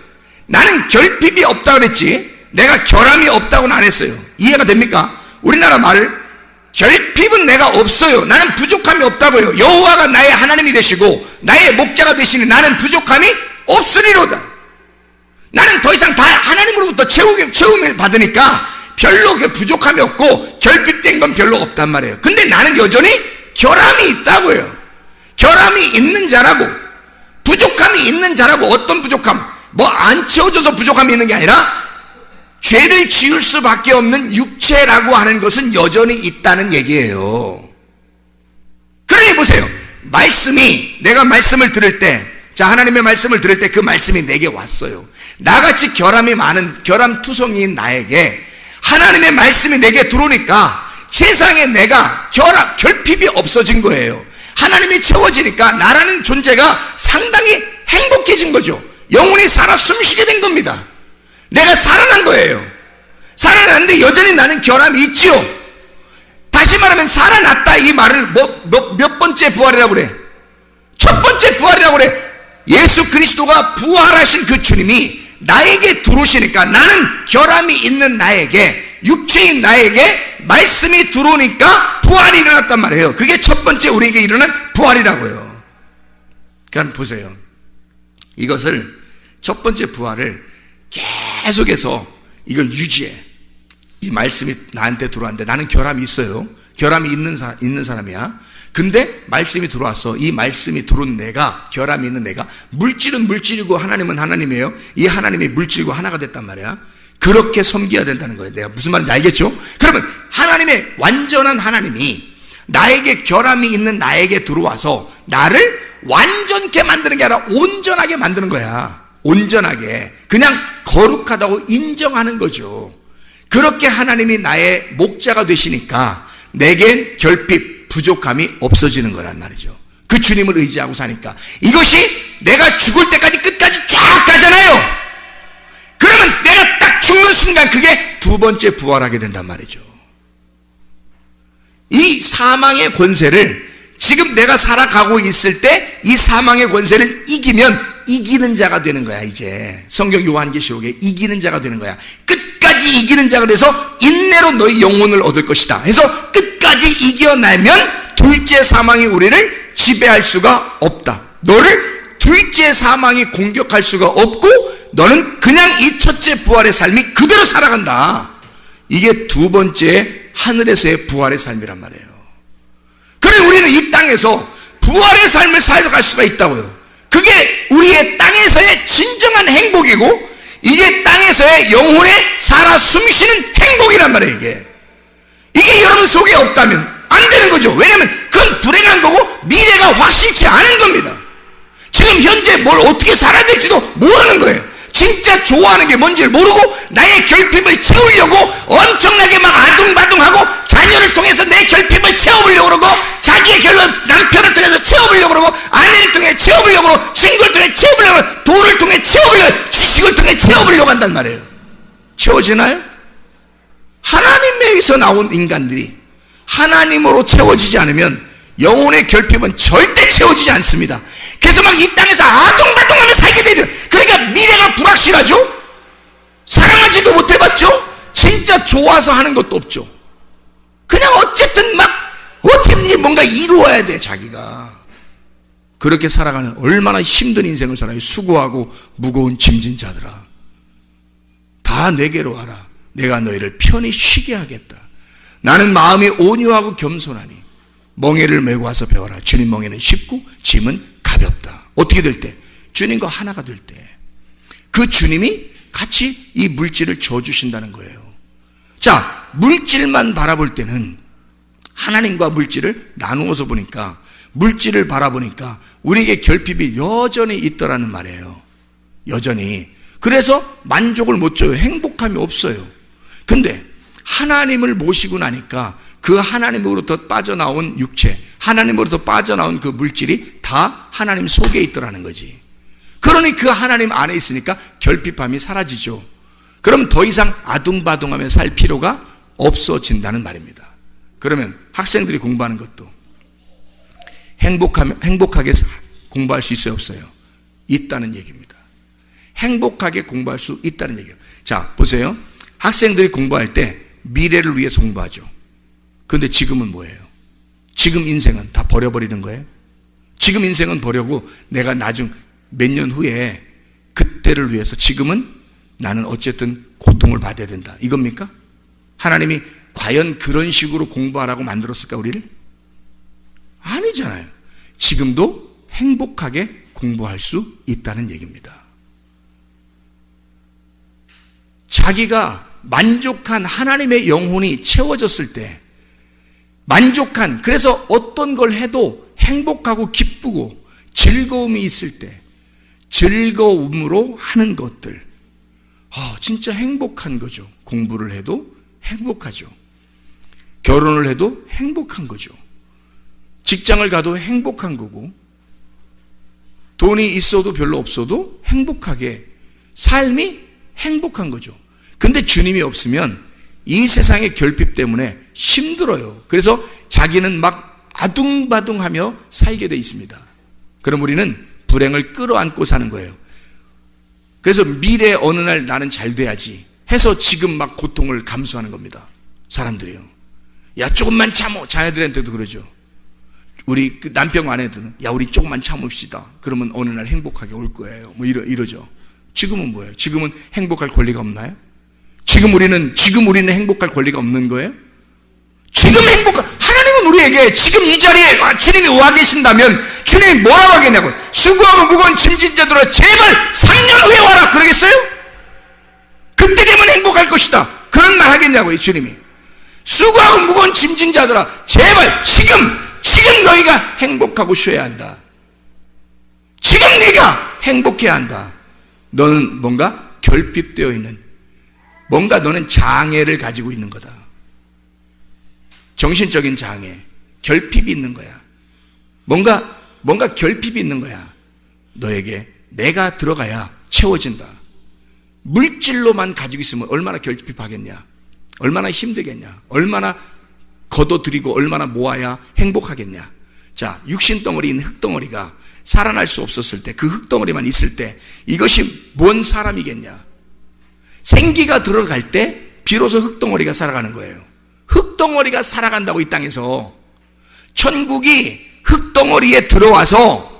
나는 결핍이 없다고 그랬지 내가 결함이 없다고는 안 했어요. 이해가 됩니까? 우리나라 말, 결핍은 내가 없어요. 나는 부족함이 없다고요. 여호와가 나의 하나님이 되시고 나의 목자가 되시니 나는 부족함이 없으리로다. 나는 더 이상 다 하나님으로부터 채움을 받으니까 별로 부족함이 없고 결핍된 건 별로 없단 말이에요. 근데 나는 여전히 결함이 있다고요. 결함이 있는 자라고, 부족함이 있는 자라고. 어떤 부족함? 뭐 안 채워져서 부족함이 있는 게 아니라 죄를 지을 수밖에 없는 육체라고 하는 것은 여전히 있다는 얘기예요. 그러니 보세요. 말씀이, 내가 말씀을 들을 때, 자, 하나님의 말씀을 들을 때 그 말씀이 내게 왔어요. 나같이 결함이 많은 결함투성이인 나에게 하나님의 말씀이 내게 들어오니까 세상에 내가 결핍이 없어진 거예요. 하나님이 채워지니까 나라는 존재가 상당히 행복해진 거죠. 영혼이 살아 숨쉬게 된 겁니다. 내가 살아난 거예요. 살아났는데 여전히 나는 결함이 있지요. 다시 말하면 살아났다 이 말을 몇 번째 부활이라고 그래? 첫 번째 부활이라고 그래. 예수 그리스도가 부활하신 그 주님이 나에게 들어오시니까, 나는 결함이 있는 나에게, 육체인 나에게 말씀이 들어오니까 부활이 일어났단 말이에요. 그게 첫 번째 우리에게 일어난 부활이라고요. 그러니까 보세요. 이것을 첫 번째 부활을 계속해서 이걸 유지해. 이 말씀이 나한테 들어왔는데 나는 결함이 있어요. 결함이 있는 사람이야. 근데 말씀이 들어왔어. 이 말씀이 들어온 내가, 결함이 있는 내가, 물질은 물질이고 하나님은 하나님이에요. 이 하나님이 물질과 하나가 됐단 말이야. 그렇게 섬겨야 된다는 거예요. 내가 무슨 말인지 알겠죠? 그러면 하나님의 완전한 하나님이 나에게 결함이 있는 나에게 들어와서 나를 완전케 만드는 게 아니라 온전하게 만드는 거야. 온전하게. 그냥 거룩하다고 인정하는 거죠. 그렇게 하나님이 나의 목자가 되시니까 내겐 결핍, 부족함이 없어지는 거란 말이죠. 그 주님을 의지하고 사니까. 이것이 내가 죽을 때까지 끝까지 쫙 가잖아요. 그러면 내가 딱 죽는 순간 그게 두 번째 부활하게 된단 말이죠. 이 사망의 권세를 지금 내가 살아가고 있을 때 이 사망의 권세를 이기면 이기는 자가 되는 거야. 이제 성경 요한계시록에 이기는 자가 되는 거야. 끝까지 이기는 자가 돼서 인내로 너희 영혼을 얻을 것이다 해서 끝까지 이겨내면 둘째 사망이 우리를 지배할 수가 없다. 너를 둘째 사망이 공격할 수가 없고 너는 그냥 이 첫째 부활의 삶이 그대로 살아간다. 이게 두 번째 하늘에서의 부활의 삶이란 말이에요. 그래 우리는 이 땅에서 부활의 삶을 살아갈 수가 있다고요. 그게 우리의 땅에서의 진정한 행복이고 이게 땅에서의 영혼에 살아 숨쉬는 행복이란 말이에요. 이게 여러분 속에 없다면 안 되는 거죠. 왜냐하면 그건 불행한 거고 미래가 확실치 않은 겁니다. 지금 현재 뭘 어떻게 살아야 될지도 모르는 거예요. 진짜 좋아하는 게 뭔지를 모르고 나의 결핍을 채우려고 엄청나게 막 아둥바둥하고 자녀를 통해서 내 결핍을 채워보려고 그러고 자기의 남편을 통해서 채워보려고 그러고 아내를 통해 채워보려고 그러고 친구를 통해 채워보려고 그러고 돈을 통해 채워보려고 지식을 통해 채워보려고 한단 말이에요. 채워지나요? 하나님에게서 나온 인간들이 하나님으로 채워지지 않으면 영혼의 결핍은 절대 채워지지 않습니다. 그래서 막 이 땅에서 아둥바둥하며 살게 되죠. 그러니까 미래가 불확실하죠. 사랑하지도 못해봤죠. 진짜 좋아서 하는 것도 없죠. 그냥 어쨌든 막 어떻게든지 뭔가 이루어야 돼. 자기가 그렇게 살아가는 얼마나 힘든 인생을 살아요. 수고하고 무거운 짐진 자들아, 다 내게로 와라. 내가 너희를 편히 쉬게 하겠다. 나는 마음이 온유하고 겸손하니 멍에를 메고 와서 배워라. 주님 멍에는 쉽고 짐은 가볍다. 어떻게 될 때? 주님과 하나가 될 때. 그 주님이 같이 이 물질을 줘주신다는 거예요. 자, 물질만 바라볼 때는 하나님과 물질을 나누어서 보니까, 물질을 바라보니까 우리에게 결핍이 여전히 있더라는 말이에요. 여전히. 그래서 만족을 못 줘요. 행복함이 없어요. 근데 하나님을 모시고 나니까 그 하나님으로부터 빠져나온 육체, 하나님으로부터 빠져나온 그 물질이 다 하나님 속에 있더라는 거지. 그러니 그 하나님 안에 있으니까 결핍함이 사라지죠. 그럼 더 이상 아둥바둥하며 살 필요가 없어진다는 말입니다. 그러면 학생들이 공부하는 것도 행복하게 공부할 수 있어요, 없어요? 있다는 얘기입니다. 행복하게 공부할 수 있다는 얘기예요. 자, 보세요. 학생들이 공부할 때 미래를 위해서 공부하죠. 그런데 지금은 뭐예요? 지금 인생은 다 버려버리는 거예요. 지금 인생은 버리고 내가 나중 몇 년 후에 그때를 위해서 지금은 나는 어쨌든 고통을 받아야 된다. 이겁니까? 하나님이 과연 그런 식으로 공부하라고 만들었을까 우리를? 아니잖아요. 지금도 행복하게 공부할 수 있다는 얘기입니다. 자기가 만족한 하나님의 영혼이 채워졌을 때, 만족한, 그래서 어떤 걸 해도 행복하고 기쁘고 즐거움이 있을 때, 즐거움으로 하는 것들, 진짜 행복한 거죠. 공부를 해도 행복하죠. 결혼을 해도 행복한 거죠. 직장을 가도 행복한 거고, 돈이 있어도 별로 없어도 행복하게, 삶이 행복한 거죠. 근데 주님이 없으면 이 세상의 결핍 때문에 힘들어요. 그래서 자기는 막 아둥바둥하며 살게 돼 있습니다. 그럼 우리는 불행을 끌어안고 사는 거예요. 그래서 미래 어느 날 나는 잘 돼야지 해서 지금 막 고통을 감수하는 겁니다. 사람들이요. 야, 조금만 참어. 자녀들한테도 그러죠. 우리 남편 아내들은 야, 우리 조금만 참읍시다. 그러면 어느 날 행복하게 올 거예요. 뭐 이러죠. 지금은 뭐예요? 지금은 행복할 권리가 없나요? 지금 우리는 행복할 권리가 없는 거예요? 하나님은 우리에게 지금 이 자리에 주님이 와 계신다면 주님이 뭐라고 하겠냐고. 수고하고 무거운 짐진 자들아 제발 3년 후에 와라 그러겠어요? 그때 되면 행복할 것이다 그런 말 하겠냐고요. 주님이 수고하고 무거운 짐진 자들아 제발 지금 너희가 행복하고 쉬어야 한다. 지금 네가 행복해야 한다. 너는 뭔가 결핍되어 있는, 뭔가 너는 장애를 가지고 있는 거다. 정신적인 장애, 결핍이 있는 거야. 뭔가 결핍이 있는 거야. 너에게 내가 들어가야 채워진다. 물질로만 가지고 있으면 얼마나 결핍하겠냐, 얼마나 힘들겠냐, 얼마나 걷어들이고 얼마나 모아야 행복하겠냐. 자, 육신 덩어리인 흙덩어리가 살아날 수 없었을 때, 그 흙덩어리만 있을 때 이것이 뭔 사람이겠냐. 생기가 들어갈 때 비로소 흙덩어리가 살아가는 거예요. 흙덩어리가 살아간다고 이 땅에서. 천국이 흙덩어리에 들어와서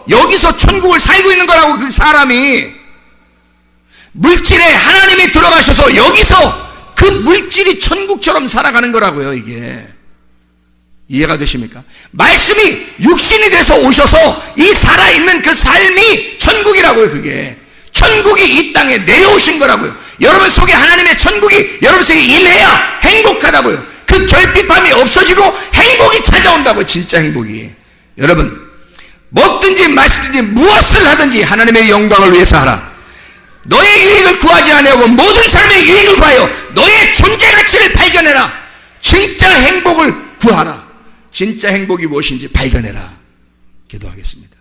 여기서 천국을 살고 있는 거라고. 그 사람이 물질에 하나님이 들어가셔서 여기서 그 물질이 천국처럼 살아가는 거라고요. 이게 이해가 되십니까? 말씀이 육신이 돼서 오셔서 이 살아있는 그 삶이 천국이라고요. 그게 천국이 이 땅에 내려오신 거라고요. 여러분 속에 하나님의 천국이 여러분 속에 임해야 행복하다고요. 그 결핍함이 없어지고 행복이 찾아온다고요. 진짜 행복이. 여러분 먹든지 마시든지 무엇을 하든지 하나님의 영광을 위해서 하라. 너의 유익을 구하지 아니하고 모든 사람의 유익을 구하여 너의 존재 가치를 발견해라. 진짜 행복을 구하라. 진짜 행복이 무엇인지 발견해라. 기도하겠습니다.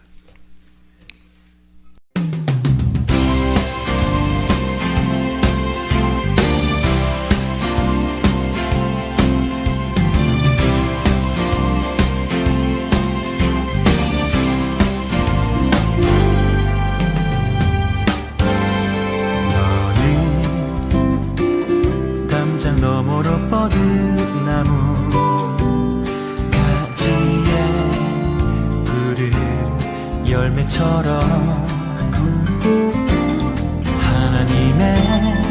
너머로 뻗은 나무 가지에 푸른 열매처럼 하나님의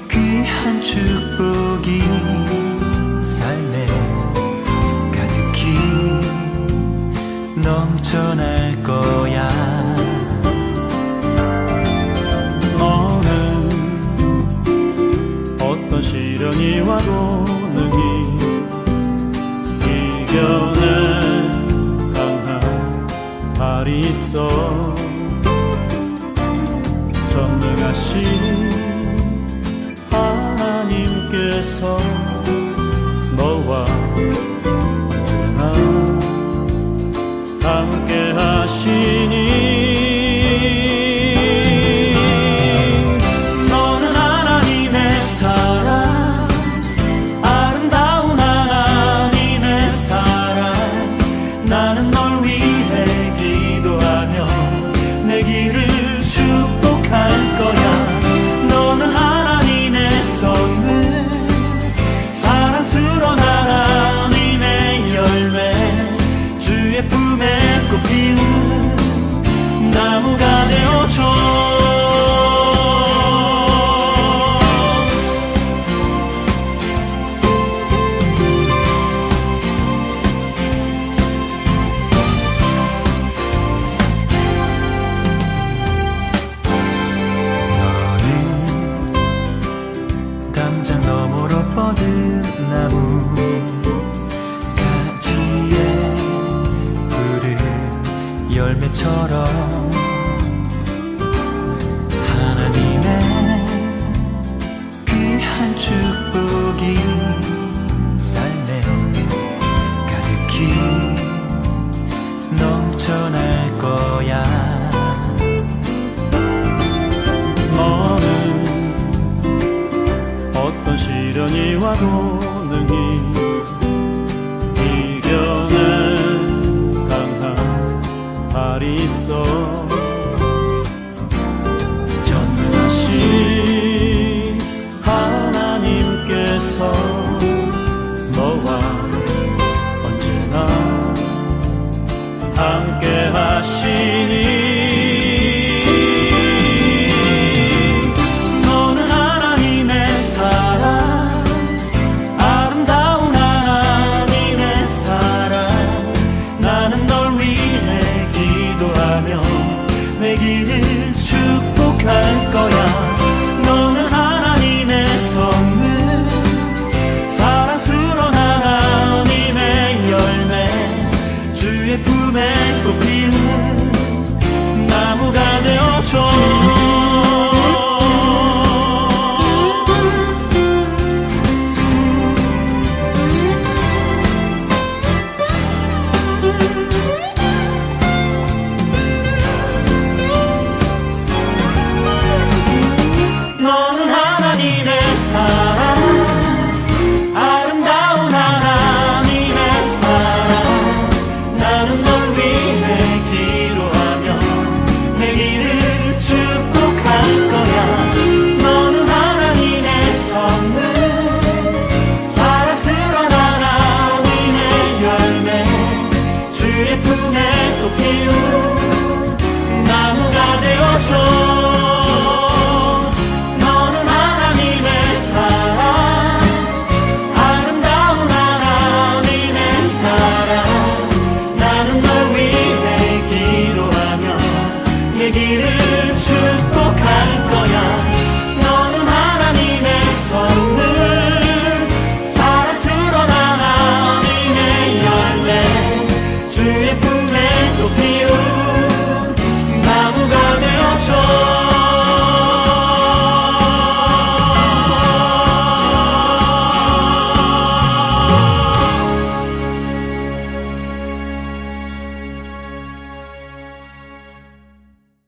귀한 축복이 삶에 가득히 넘쳐날 거야. 어떤 시련이 와도 능히 이겨낸 강한 발이 있어. 전능하신 하나님께서 너와 언제나 함께 하시니 나무가 되어줘. 너는 담장 너머로 뻗은 나무 가지에 푸른 열매처럼 하나님의 귀한 축복이 사람과도 능히 이겨낸 강한 발이 있어